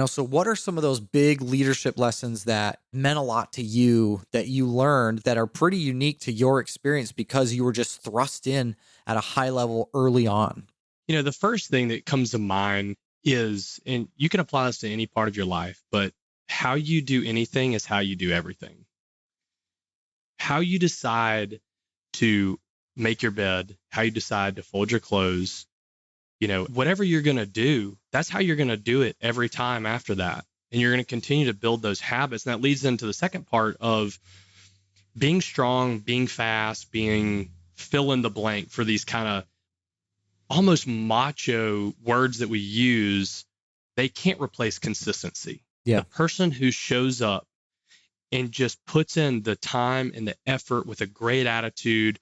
so what are some of those big leadership lessons that meant a lot to you that you learned that are pretty unique to your experience because you were just thrust in at a high level early on? The first thing that comes to mind is, and you can apply this to any part of your life, but how you do anything is how you do everything. How you decide to make your bed, how you decide to fold your clothes, whatever you're going to do, that's how you're going to do it every time after that. And you're going to continue to build those habits. And that leads into the second part of being strong, being fast, being fill in the blank for these kind of almost macho words that we use. They can't replace consistency. The person who shows up and just puts in the time and the effort with a great attitude,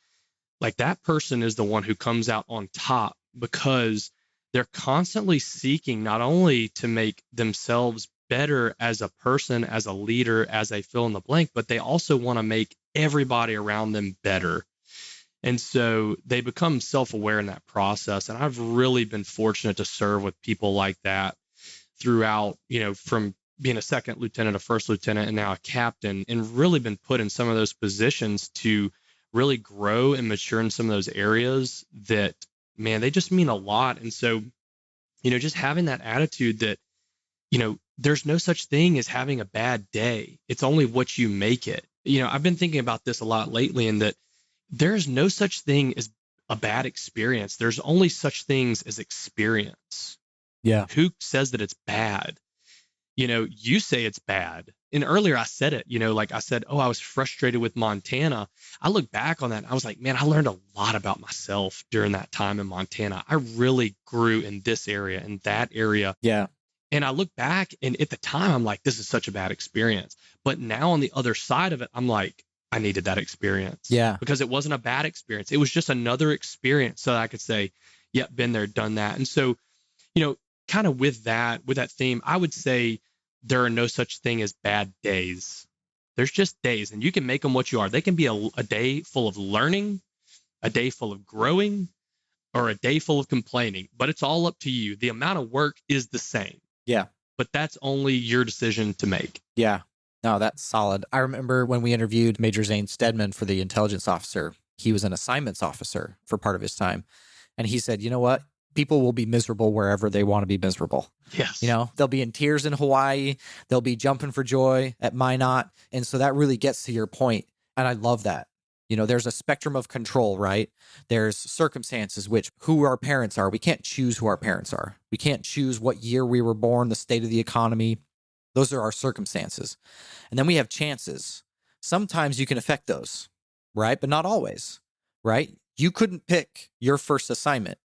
like that person is the one who comes out on top, because they're constantly seeking not only to make themselves better as a person, as a leader, as a fill in the blank, but they also want to make everybody around them better. And so they become self-aware in that process. And I've really been fortunate to serve with people like that throughout, from being a second lieutenant, a first lieutenant, and now a captain, and really been put in some of those positions to really grow and mature in some of those areas that, man, they just mean a lot. And so, just having that attitude that, there's no such thing as having a bad day. It's only what you make it. I've been thinking about this a lot lately, in that there's no such thing as a bad experience. There's only such things as experience. Yeah. Who says that it's bad? You say it's bad. And earlier I said it, like I said, I was frustrated with Montana. I look back on that and I was like, man, I learned a lot about myself during that time in Montana. I really grew in this area and that area. Yeah. And I look back, and at the time, I'm like, this is such a bad experience. But now on the other side of it, I'm like, I needed that experience. Yeah. Because it wasn't a bad experience. It was just another experience so that I could say, yep, been there, done that. And so, kind of with that theme, I would say there are no such thing as bad days. There's just days, and you can make them what you are. They can be a day full of learning, a day full of growing, or a day full of complaining, but it's all up to you. The amount of work is the same. Yeah. But that's only your decision to make. Yeah. No, that's solid. I remember when we interviewed Major Zane Stedman for the intelligence officer, he was an assignments officer for part of his time. And he said, you know what? People will be miserable wherever they want to be miserable. Yes. They'll be in tears in Hawaii. They'll be jumping for joy at Minot. And so that really gets to your point. And I love that. There's a spectrum of control, right? There's circumstances, who our parents are. We can't choose who our parents are. We can't choose what year we were born, the state of the economy. Those are our circumstances. And then we have chances. Sometimes you can affect those, right? But not always, right? You couldn't pick your first assignment.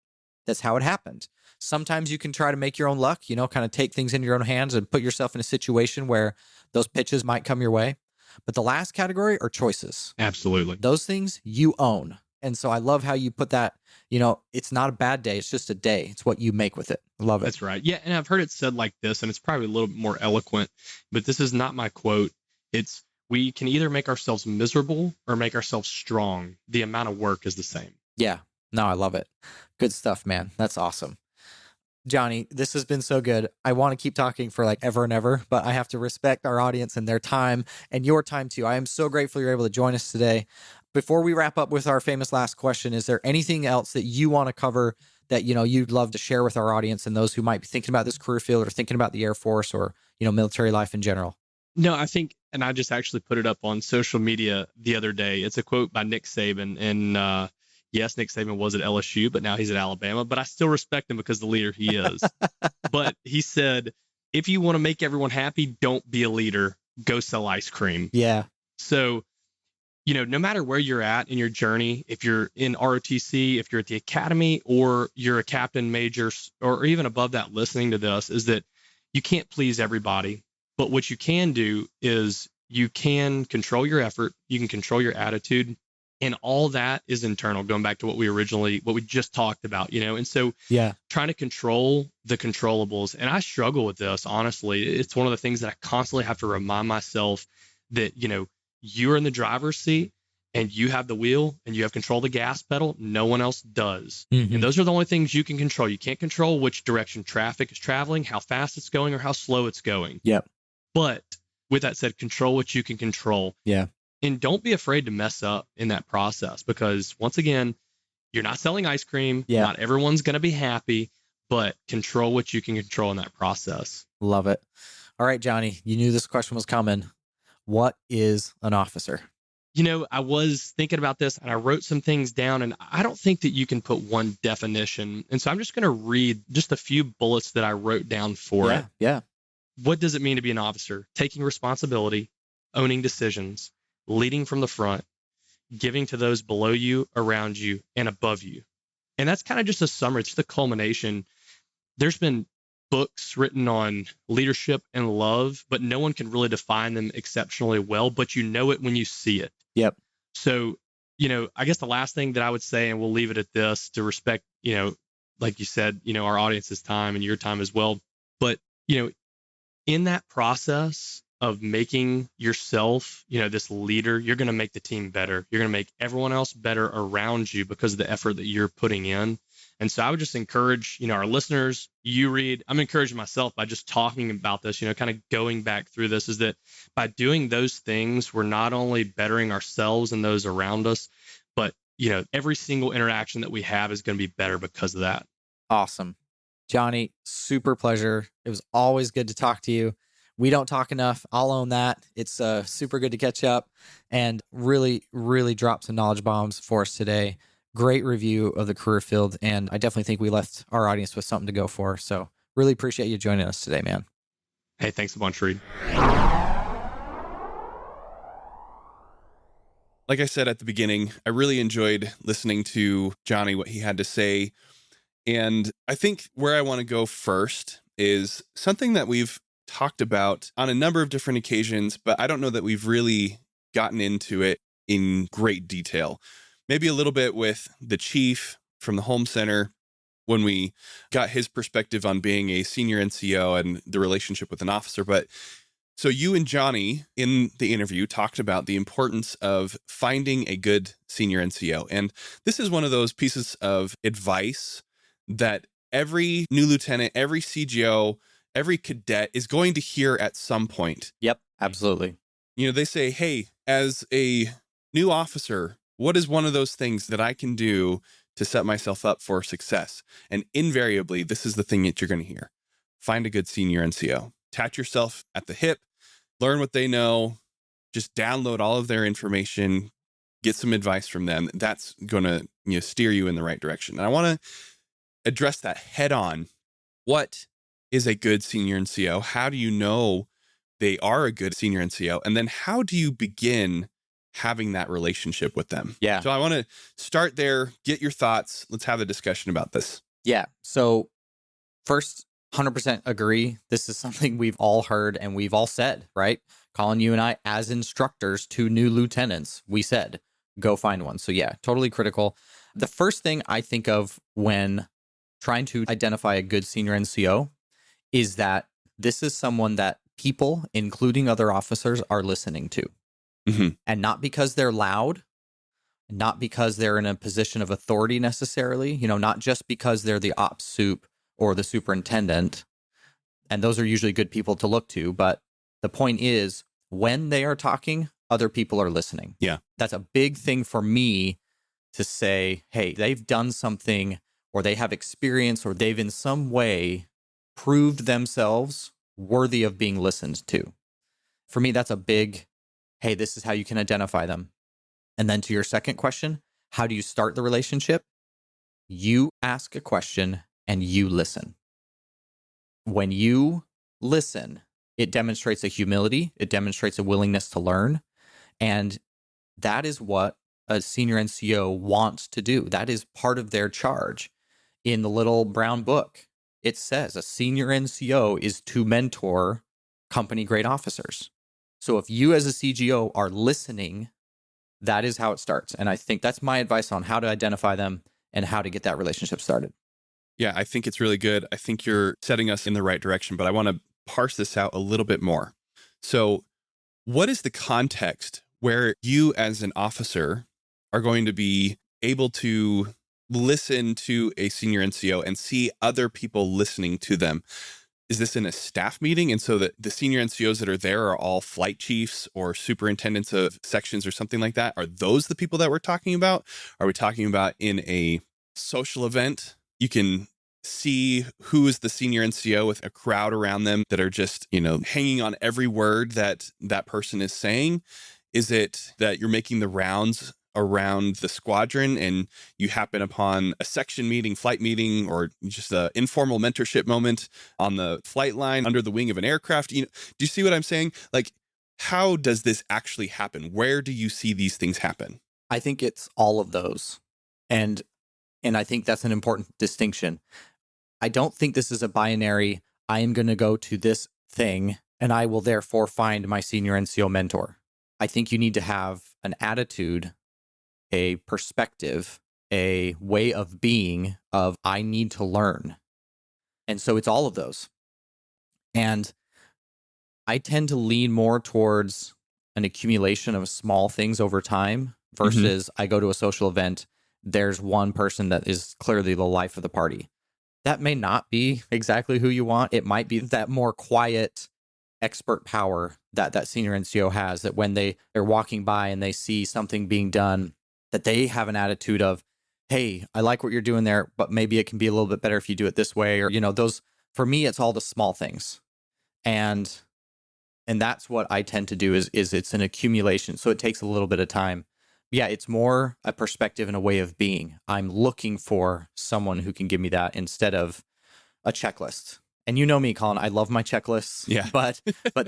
That's how it happened. Sometimes you can try to make your own luck, kind of take things in your own hands and put yourself in a situation where those pitches might come your way. But the last category are choices. Absolutely. Those things you own. And so I love how you put that, it's not a bad day. It's just a day. It's what you make with it. I love it. That's right. Yeah. And I've heard it said like this, and it's probably a little bit more eloquent, but this is not my quote. It's, we can either make ourselves miserable or make ourselves strong. The amount of work is the same. Yeah. No, I love it. Good stuff, man. That's awesome. Johnny, this has been so good. I want to keep talking for like ever and ever, but I have to respect our audience and their time and your time too. I am so grateful you're able to join us today. Before we wrap up with our famous last question, is there anything else that you want to cover that, you'd love to share with our audience and those who might be thinking about this career field or thinking about the Air Force or, military life in general? No, I think, and I just actually put it up on social media the other day. It's a quote by Nick Saban, and yes, Nick Saban was at LSU, but now he's at Alabama. But I still respect him because the leader he is. But he said, if you want to make everyone happy, don't be a leader. Go sell ice cream. Yeah. So, no matter where you're at in your journey, if you're in ROTC, if you're at the academy, or you're a captain, major, or even above that listening to this, is that you can't please everybody. But what you can do is you can control your effort. You can control your attitude. And all that is internal, going back to what we just talked about, And so trying to control the controllables. And I struggle with this, honestly. It's one of the things that I constantly have to remind myself that, you're in the driver's seat and you have the wheel and you have control of the gas pedal. No one else does. Mm-hmm. And those are the only things you can control. You can't control which direction traffic is traveling, how fast it's going, or how slow it's going. Yep. But with that said, control what you can control. Yeah. And don't be afraid to mess up in that process, because once again, you're not selling ice cream. Yeah. Not everyone's going to be happy, but control what you can control in that process. Love it. All right, Johnny, you knew this question was coming. What is an officer? I was thinking about this and I wrote some things down, and I don't think that you can put one definition. And so I'm just going to read just a few bullets that I wrote down for it. Yeah. What does it mean to be an officer? Taking responsibility, owning decisions, leading from the front, giving to those below you, around you, and above you. And that's kind of just a summary. It's the culmination. There's been books written on leadership and love, but no one can really define them exceptionally well, but you know it when you see it. Yep. So, I guess the last thing that I would say, and we'll leave it at this to respect, like you said, our audience's time and your time as well. But, in that process of making yourself, this leader, you're going to make the team better. You're going to make everyone else better around you because of the effort that you're putting in. And so I would just encourage, our listeners, I'm encouraging myself by just talking about this, kind of going back through this, is that by doing those things, we're not only bettering ourselves and those around us, but, every single interaction that we have is going to be better because of that. Awesome. Johnny, super pleasure. It was always good to talk to you. We don't talk enough. I'll own that. It's super good to catch up and really, really drop some knowledge bombs for us today. Great review of the career field. And I definitely think we left our audience with something to go for. So really appreciate you joining us today, man. Hey, thanks a bunch, Reed. Like I said at the beginning, I really enjoyed listening to Johnny, what he had to say. And I think where I want to go first is something that we've talked about on a number of different occasions, but I don't know that we've really gotten into it in great detail. Maybe a little bit with the chief from the home center when we got his perspective on being a senior NCO and the relationship with an officer. But so you and Johnny in the interview talked about the importance of finding a good senior NCO. And this is one of those pieces of advice that every new lieutenant, every CGO, every cadet is going to hear at some point. Yep, absolutely. You know, they say, hey, as a new officer, what is one of those things that I can do to set myself up for success? And invariably, this is the thing that you're going to hear. Find a good senior NCO. Attach yourself at the hip, learn what they know, just download all of their information, get some advice from them. That's going to steer you in the right direction. And I want to address that head on. What is a good senior NCO? How do you know they are a good senior NCO? And then how do you begin having that relationship with them? Yeah. So I want to start there, get your thoughts. Let's have a discussion about this. Yeah. So first, 100% agree. This is something we've all heard and we've all said, right? Colin, you and I, as instructors to new lieutenants, we said, go find one. So yeah, totally critical. The first thing I think of when trying to identify a good senior NCO is that this is someone that people, including other officers, are listening to. Mm-hmm. And not because they're loud, not because they're in a position of authority necessarily, not just because they're the ops sup or the superintendent. And those are usually good people to look to. But the point is, when they are talking, other people are listening. Yeah. That's a big thing for me to say, hey, they've done something, or they have experience, or they've in some way proved themselves worthy of being listened to. For me, that's a big, hey, this is how you can identify them. And then to your second question, how do you start the relationship? You ask a question and you listen. When you listen, it demonstrates a humility, it demonstrates a willingness to learn. And that is what a senior NCO wants to do. That is part of their charge. In the little brown book, it says a senior NCO is to mentor company grade officers. So if you as a CGO are listening, that is how it starts. And I think that's my advice on how to identify them and how to get that relationship started. Yeah, I think it's really good. I think you're setting us in the right direction, but I want to parse this out a little bit more. So what is the context where you as an officer are going to be able to listen to a senior NCO and see other people listening to them? Is this in a staff meeting? And so that the senior NCOs that are there are all flight chiefs or superintendents of sections or something like that? Are those the people that we're talking about? Are we talking about in a social event? You can see who is the senior NCO with a crowd around them that are just, hanging on every word that that person is saying. Is it that you're making the rounds around the squadron and you happen upon a section meeting, flight meeting, or just an informal mentorship moment on the flight line under the wing of an aircraft? Do you see what I'm saying? Like, how does this actually happen? Where do you see these things happen? I think it's all of those. And I think that's an important distinction. I don't think this is a binary, I am going to go to this thing and I will therefore find my senior NCO mentor. I think you need to have an attitude, a perspective, a way of being of I need to learn. And so it's all of those. And I tend to lean more towards an accumulation of small things over time versus I go to a social event, there's one person that is clearly the life of the party. That may not be exactly who you want. It might be that more quiet expert power that senior NCO has, that when they're walking by and they see something being done, that they have an attitude of, hey, I like what you're doing there, but maybe it can be a little bit better if you do it this way. Or, those, for me, it's all the small things. And that's what I tend to do is it's an accumulation. So it takes a little bit of time. Yeah, it's more a perspective and a way of being. I'm looking for someone who can give me that instead of a checklist. And you know me, Colin, I love my checklists. Yeah. But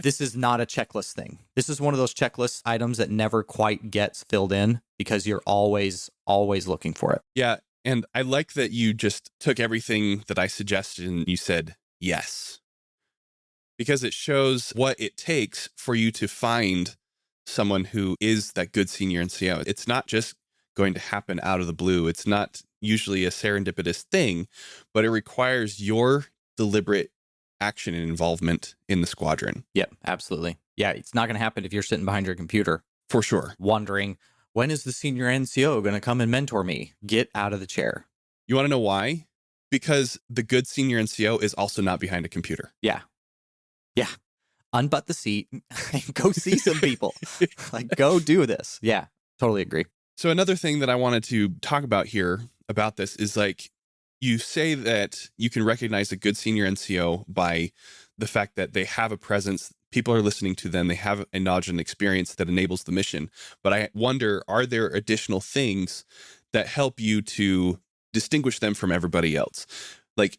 this is not a checklist thing. This is one of those checklist items that never quite gets filled in because you're always looking for it. Yeah. And I like that you just took everything that I suggested and you said Yes. Because it shows what it takes for you to find someone who is that good senior NCO. It's not just going to happen out of the blue. It's not usually a serendipitous thing, but it requires your deliberate action and involvement in the squadron. Yep, absolutely. Yeah, it's not going to happen if you're sitting behind your computer For sure. wondering, when is the senior NCO going to come and mentor me? Get out of the chair. You want to know why? Because the good senior NCO is also not behind a computer. Yeah. Yeah. Unbutt the seat and go see some people. Like, go do this. Yeah, totally agree. So another thing that I wanted to talk about here about this is like, you say that you can recognize a good senior NCO by the fact that they have a presence, people are listening to them, they have a knowledge and experience that enables the mission. But I wonder, are there additional things that help you to distinguish them from everybody else? Like,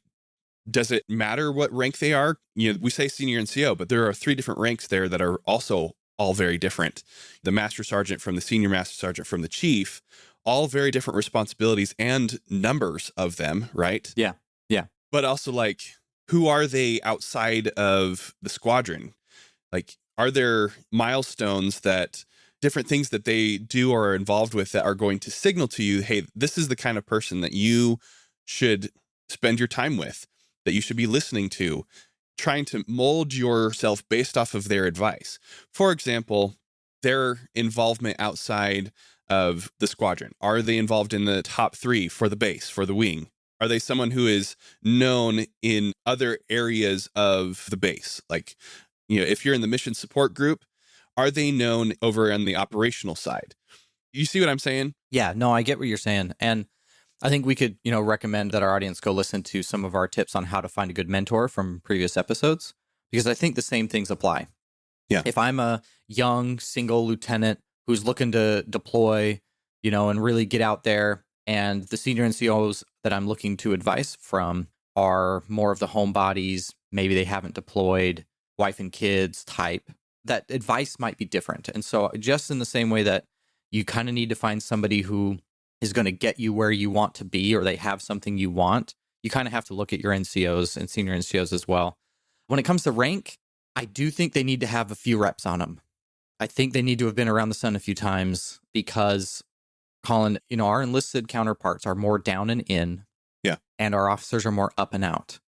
does it matter what rank they are? You know, we say senior NCO, but there are 3 different ranks there that are also all very different. The master sergeant from the senior master sergeant from the chief, all very different responsibilities and numbers of them, right? Yeah. Yeah. But also, like, who are they outside of the squadron? Like, are there milestones that different things that they do or are involved with that are going to signal to you, hey, this is the kind of person that you should spend your time with, that you should be listening to, trying to mold yourself based off of their advice. For example, their involvement outside of the squadron. Are they involved in the top 3 for the base, for the wing? Are they someone who is known in other areas of the base? Like, you know, if you're in the mission support group, are they known over on the operational side? You see what I'm saying? Yeah, no, I get what you're saying. And I think we could, recommend that our audience go listen to some of our tips on how to find a good mentor from previous episodes, because I think the same things apply. Yeah. If I'm a young single lieutenant who's looking to deploy, and really get out there, and the senior NCOs that I'm looking to advice from are more of the homebodies, maybe they haven't deployed, wife and kids type, that advice might be different. And so just in the same way that you kind of need to find somebody who is going to get you where you want to be, or they have something you want, you kind of have to look at your NCOs and senior NCOs as well. When it comes to rank, I do think they need to have a few reps on them. I think they need to have been around the sun a few times, because, Colin, our enlisted counterparts are more down and in. Yeah. And our officers are more up and out.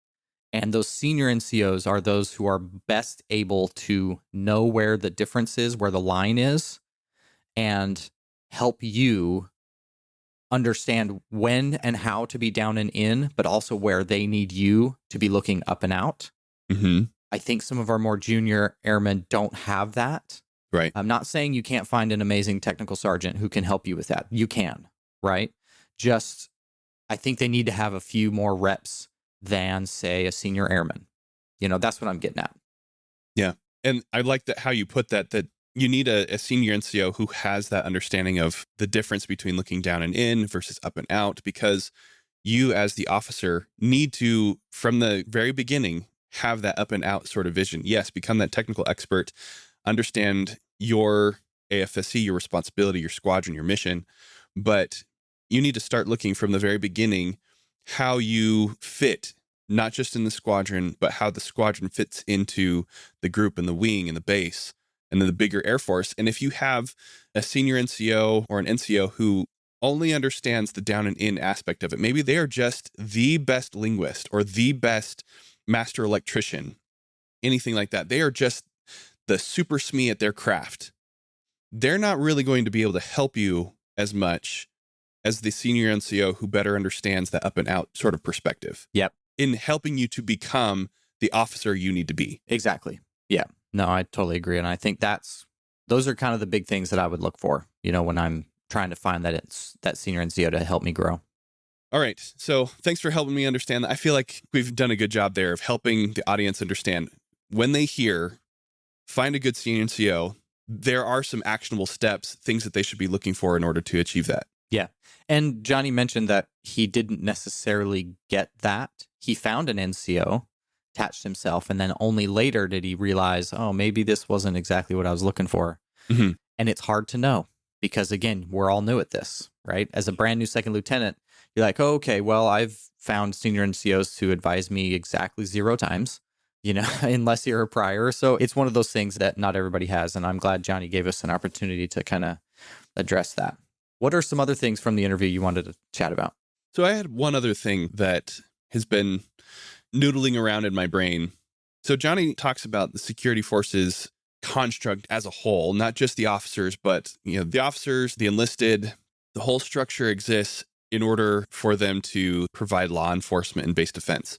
And those senior NCOs are those who are best able to know where the difference is, where the line is, and help you understand when and how to be down and in, but also where they need you to be looking up and out. Mm-hmm. I think some of our more junior airmen don't have that. Right. I'm not saying you can't find an amazing technical sergeant who can help you with that. You can, right? Just, I think they need to have a few more reps than, say, a senior airman. That's what I'm getting at. Yeah. And I like that how you put that you need a senior NCO who has that understanding of the difference between looking down and in versus up and out, because you as the officer need to, from the very beginning, have that up and out sort of vision. Yes, become that technical expert, understand your AFSC, your responsibility, your squadron, your mission, but you need to start looking from the very beginning how you fit, not just in the squadron, but how the squadron fits into the group and the wing and the base and then the bigger Air Force. And if you have a senior NCO or an NCO who only understands the down and in aspect of it, maybe they are just the best linguist or the best master electrician, anything like that. They are just the super SME at their craft. They're not really going to be able to help you as much as the senior NCO who better understands the up and out sort of perspective. Yep. In helping you to become the officer you need to be. Exactly. Yeah. No, I totally agree. And I think those are kind of the big things that I would look for, when I'm trying to find that senior NCO to help me grow. All right. So thanks for helping me understand that. I feel like we've done a good job there of helping the audience understand when they hear, find a good senior NCO, there are some actionable steps, things that they should be looking for in order to achieve that. Yeah. And Johnny mentioned that he didn't necessarily get that. He found an NCO, attached himself, and then only later did he realize, oh, maybe this wasn't exactly what I was looking for. Mm-hmm. And it's hard to know. Because again, we're all new at this, right? As a brand new second lieutenant, you're like, oh, okay, well, I've found senior NCOs to advise me exactly 0 times, unless you're a prior. So it's one of those things that not everybody has. And I'm glad Johnny gave us an opportunity to kind of address that. What are some other things from the interview you wanted to chat about? So I had one other thing that has been noodling around in my brain. So Johnny talks about the security forces construct as a whole, not just the officers, but the officers, the enlisted, the whole structure exists in order for them to provide law enforcement and base defense.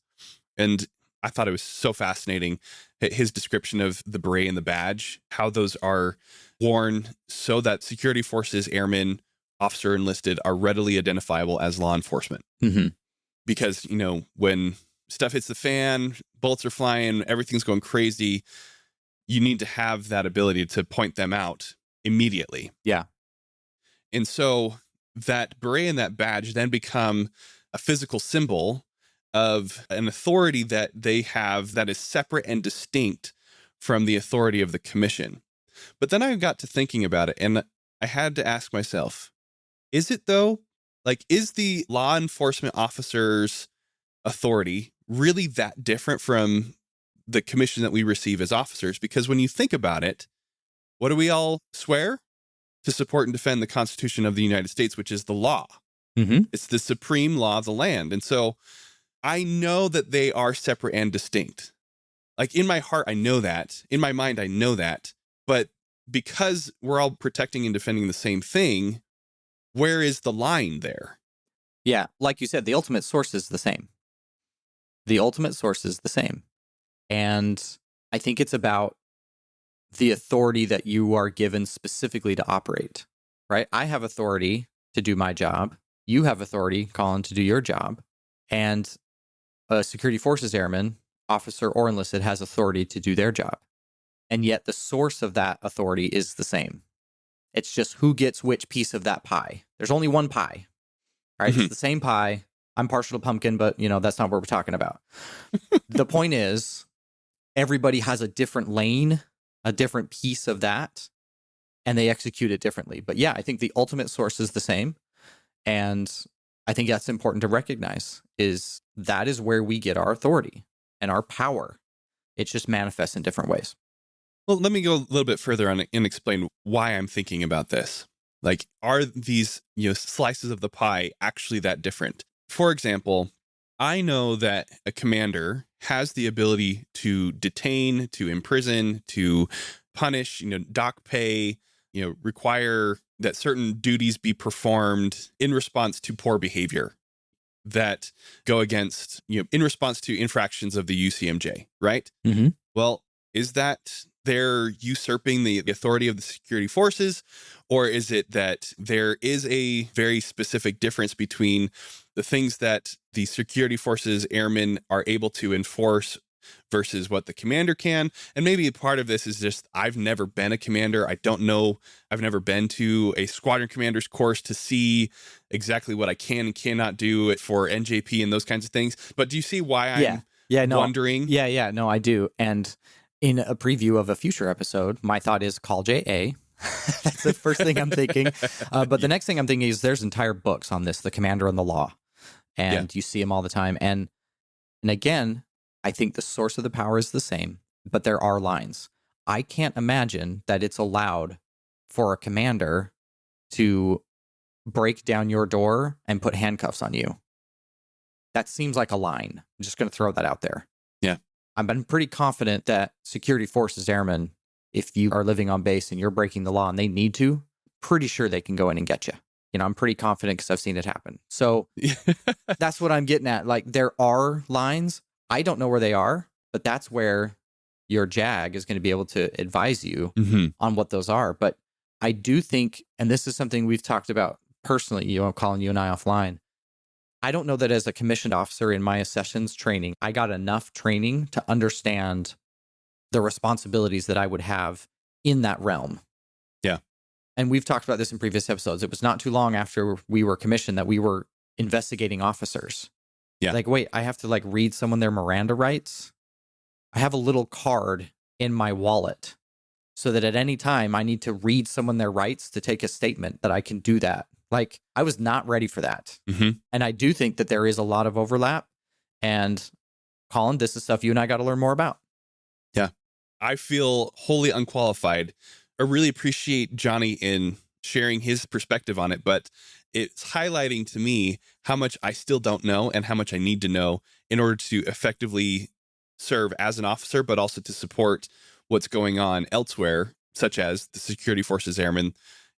And I thought it was so fascinating, his description of the beret and the badge, how those are worn so that security forces, airmen, officer, enlisted are readily identifiable as law enforcement. Mm-hmm. Because, when stuff hits the fan, bullets are flying, everything's going crazy, you need to have that ability to point them out immediately. Yeah. And so that beret and that badge then become a physical symbol of an authority that they have that is separate and distinct from the authority of the commission. But then I got to thinking about it, and I had to ask myself, is it though? Like, is the law enforcement officer's authority really that different from the commission that we receive as officers? Because when you think about it, what do we all swear? To support and defend the Constitution of the United States, which is the law. Mm-hmm. It's the supreme law of the land. And so I know that they are separate and distinct. Like, in my heart, I know that. In my mind, I know that. But because we're all protecting and defending the same thing, where is the line there? Yeah. Like you said, the ultimate source is the same. The ultimate source is the same. And I think it's about the authority that you are given specifically to operate, right? I have authority to do my job. You have authority, Colin, to do your job. And a security forces airman, officer or enlisted, has authority to do their job. And yet the source of that authority is the same. It's just who gets which piece of that pie. There's only one pie, right? Mm-hmm. It's the same pie. I'm partial to pumpkin, but that's not what we're talking about. The point is, everybody has a different lane, a different piece of that, and they execute it differently. But yeah, I think the ultimate source is the same. And I think that's important to recognize, is that is where we get our authority and our power. It just manifests in different ways. Well, let me go a little bit further on and explain why I'm thinking about this. Like, are these, slices of the pie actually that different? For example, I know that a commander has the ability to detain, to imprison, to punish, dock pay, require that certain duties be performed in response to poor behavior that go against, in response to infractions of the UCMJ, right? Mm-hmm. Well, is that they're usurping the authority of the security forces, or is it that there is a very specific difference between the things that the security forces airmen are able to enforce versus what the commander can? And maybe part of this is just, I've never been a commander. I don't know. I've never been to a squadron commander's course to see exactly what I can and cannot do for NJP and those kinds of things. But do you see why I'm wondering? Yeah, no, I do. And in a preview of a future episode, my thought is call JA. That's the first thing I'm thinking. But the next thing I'm thinking is there's entire books on this, the commander and the law. And you see them all the time. And again, I think the source of the power is the same, but there are lines. I can't imagine that it's allowed for a commander to break down your door and put handcuffs on you. That seems like a line. I'm just going to throw that out there. Yeah. I'm pretty confident that security forces airmen, if you are living on base and you're breaking the law and they need to, pretty sure they can go in and get you. I'm pretty confident because I've seen it happen. So that's what I'm getting at. Like, there are lines. I don't know where they are, but that's where your JAG is going to be able to advise you on what those are. But I do think, and this is something we've talked about personally, Colin, you and I offline, I don't know that as a commissioned officer in my accessions training, I got enough training to understand the responsibilities that I would have in that realm. Yeah. And we've talked about this in previous episodes. It was not too long after we were commissioned that we were investigating officers. Yeah. Like, wait, I have to read someone their Miranda rights. I have a little card in my wallet so that at any time I need to read someone their rights to take a statement, that I can do that. Like, I was not ready for that. Mm-hmm. And I do think that there is a lot of overlap. And Colin, this is stuff you and I got to learn more about. Yeah. I feel wholly unqualified. I really appreciate Johnny in sharing his perspective on it, but it's highlighting to me how much I still don't know and how much I need to know in order to effectively serve as an officer, but also to support what's going on elsewhere, such as the Security Forces Airmen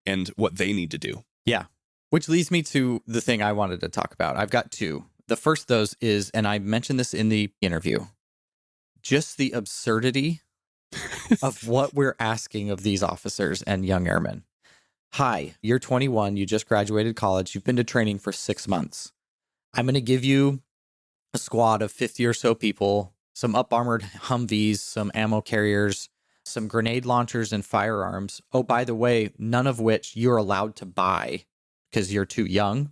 and what they need to do. Yeah. Which leads me to the thing I wanted to talk about. I've got two. The first of those is, and I mentioned this in the interview, just the absurdity of what we're asking of these officers and young airmen. Hi, you're 21. You just graduated college. You've been to training for 6 months. I'm going to give you a squad of 50 or so people, some up-armored Humvees, some ammo carriers, some grenade launchers and firearms. Oh, by the way, none of which you're allowed to buy because you're too young.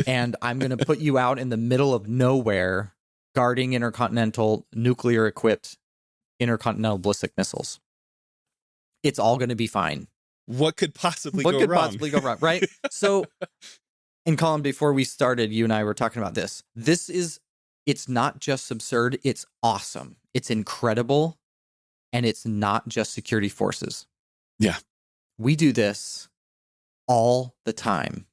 And I'm going to put you out in the middle of nowhere guarding intercontinental nuclear-equipped intercontinental ballistic missiles. It's all going to be fine. What could possibly What go could wrong? possibly go wrong, right? So, and Colin, before we started, you and I were talking about this. It's not just absurd, it's awesome. It's incredible. And it's not just security forces. Yeah. We do this all the time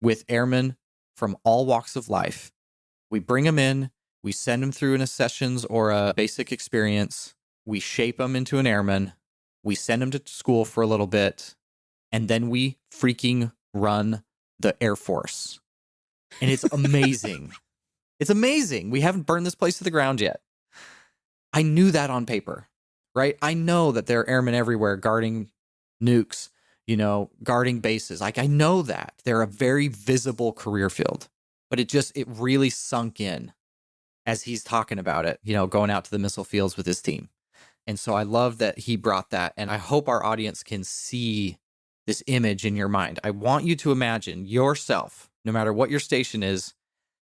with airmen from all walks of life. We bring them in, we send them through a sessions or a basic experience. We shape them into an airman. We send them to school for a little bit. And then we freaking run the Air Force. And it's amazing. It's amazing. We haven't burned this place to the ground yet. I knew that on paper, right? I know that there are airmen everywhere guarding nukes, guarding bases. Like, I know that. They're a very visible career field. But it really sunk in as he's talking about it, going out to the missile fields with his team. And so I love that he brought that. And I hope our audience can see this image in your mind. I want you to imagine yourself, no matter what your station is,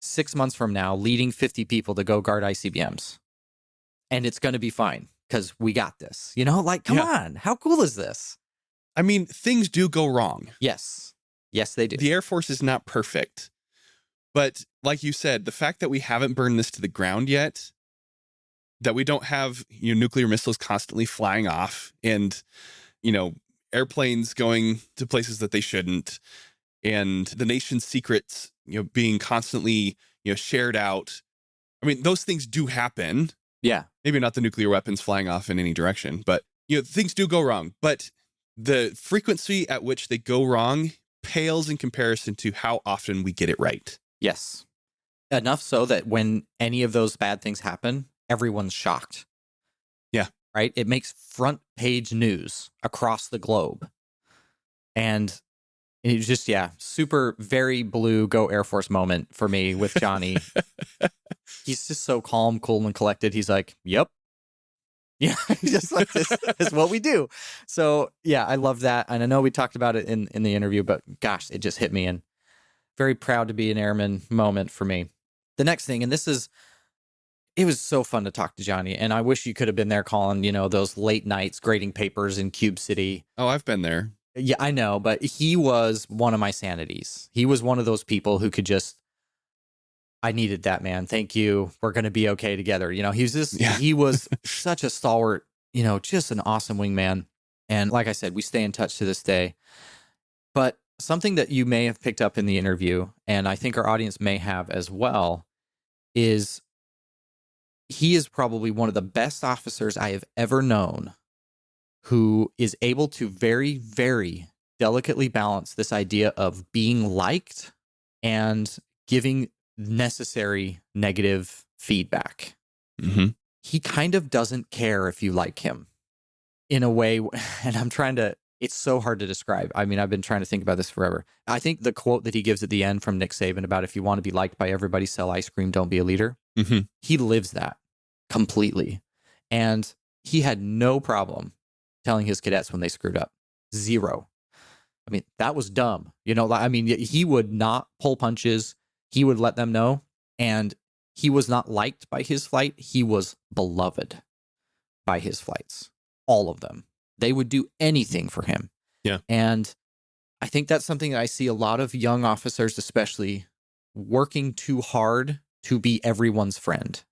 6 months from now, leading 50 people to go guard ICBMs. And it's going to be fine because we got this. Come on. How cool is this? I mean, things do go wrong. Yes. Yes, they do. The Air Force is not perfect. But like you said, the fact that we haven't burned this to the ground yet, that we don't have nuclear missiles constantly flying off and, airplanes going to places that they shouldn't, and the nation's secrets, being constantly, shared out. I mean, those things do happen. Yeah. Maybe not the nuclear weapons flying off in any direction, but, things do go wrong. But the frequency at which they go wrong pales in comparison to how often we get it right. Yes. Enough so that when any of those bad things happen, everyone's shocked. Yeah. Right? It makes front page news across the globe. And it's just, super, very blue Go Air Force moment for me with Johnny. He's just so calm, cool, and collected. He's like, yep. Yeah, just like this is what we do. So, yeah, I love that. And I know we talked about it in the interview, but gosh, it just hit me. And very proud to be an airman moment for me. The next thing, and it was so fun to talk to Johnny. And I wish you could have been there, Colin, those late nights grading papers in Cube City. Oh, I've been there. Yeah, I know. But he was one of my sanities. He was one of those people who could I needed that, man. Thank you. We're going to be okay together. He was such a stalwart, just an awesome wingman. And like I said, we stay in touch to this day. But something that you may have picked up in the interview, and I think our audience may have as well, is he is probably one of the best officers I have ever known who is able to very, very delicately balance this idea of being liked and giving necessary negative feedback. Mm-hmm. He kind of doesn't care if you like him in a way, and it's so hard to describe. I mean, I've been trying to think about this forever. I think the quote that he gives at the end from Nick Saban about if you want to be liked by everybody, sell ice cream, don't be a leader. Mm-hmm. He lives that completely. And he had no problem telling his cadets when they screwed up. Zero. I mean, that was dumb. He would not pull punches. He would let them know. And he was not liked by his flight. He was beloved by his flights. All of them. They would do anything for him. Yeah. And I think that's something that I see a lot of young officers, especially, working too hard to be everyone's friend.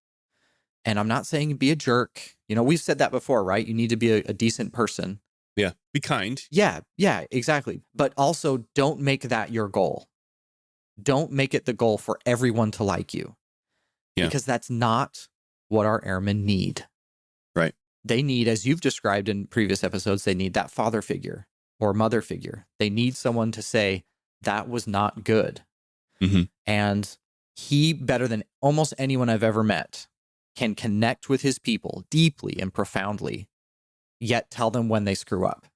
And I'm not saying be a jerk. We've said that before, right? You need to be a decent person. Yeah. Be kind. Yeah, exactly. But also don't make that your goal. Don't make it the goal for everyone to like you. Yeah. Because that's not what our airmen need. Right. They need, as you've described in previous episodes, they need that father figure or mother figure. They need someone to say, that was not good. Mm-hmm. And he, better than almost anyone I've ever met, can connect with his people deeply and profoundly, yet tell them when they screw up.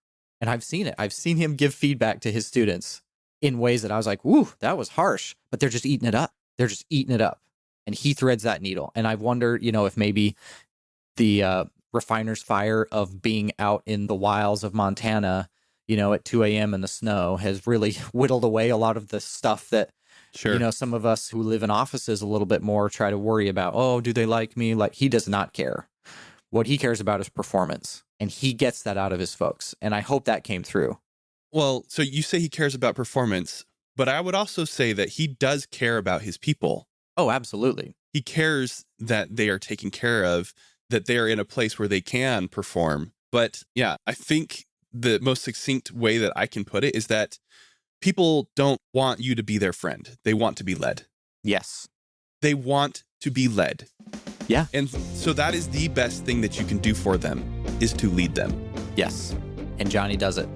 And I've seen it. I've seen him give feedback to his students in ways that I was like, woo, that was harsh, but they're just eating it up. They're just eating it up. And he threads that needle. And I've wondered, if maybe the refiner's fire of being out in the wilds of Montana, at 2 a.m. in the snow has really whittled away a lot of the stuff that, Sure. Some of us who live in offices a little bit more try to worry about, oh, do they like me? Like, he does not care. What he cares about is performance. And he gets that out of his folks. And I hope that came through. Well, so you say he cares about performance, but I would also say that he does care about his people. Oh, absolutely. He cares that they are taken care of, that they are in a place where they can perform. But yeah, I think the most succinct way that I can put it is that people don't want you to be their friend. They want to be led. Yes. They want to be led. Yeah. And so that is the best thing that you can do for them, is to lead them. Yes. And Johnny does it.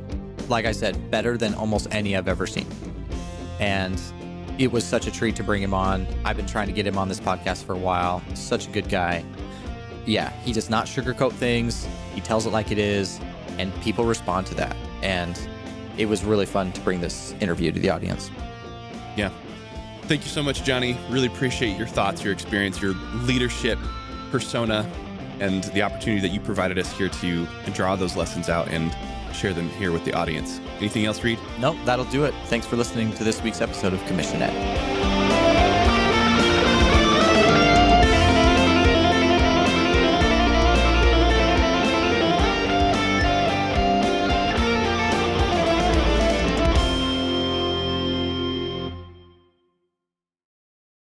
Like I said, better than almost any I've ever seen. And it was such a treat to bring him on. I've been trying to get him on this podcast for a while. Such a good guy. Yeah, he does not sugarcoat things. He tells it like it is, and people respond to that. And it was really fun to bring this interview to the audience. Yeah. Thank you so much, Johnny. Really appreciate your thoughts, your experience, your leadership persona, and the opportunity that you provided us here to draw those lessons out and share them here with the audience. Anything else, Reed? Nope, that'll do it. Thanks for listening to this week's episode of Commission Ed.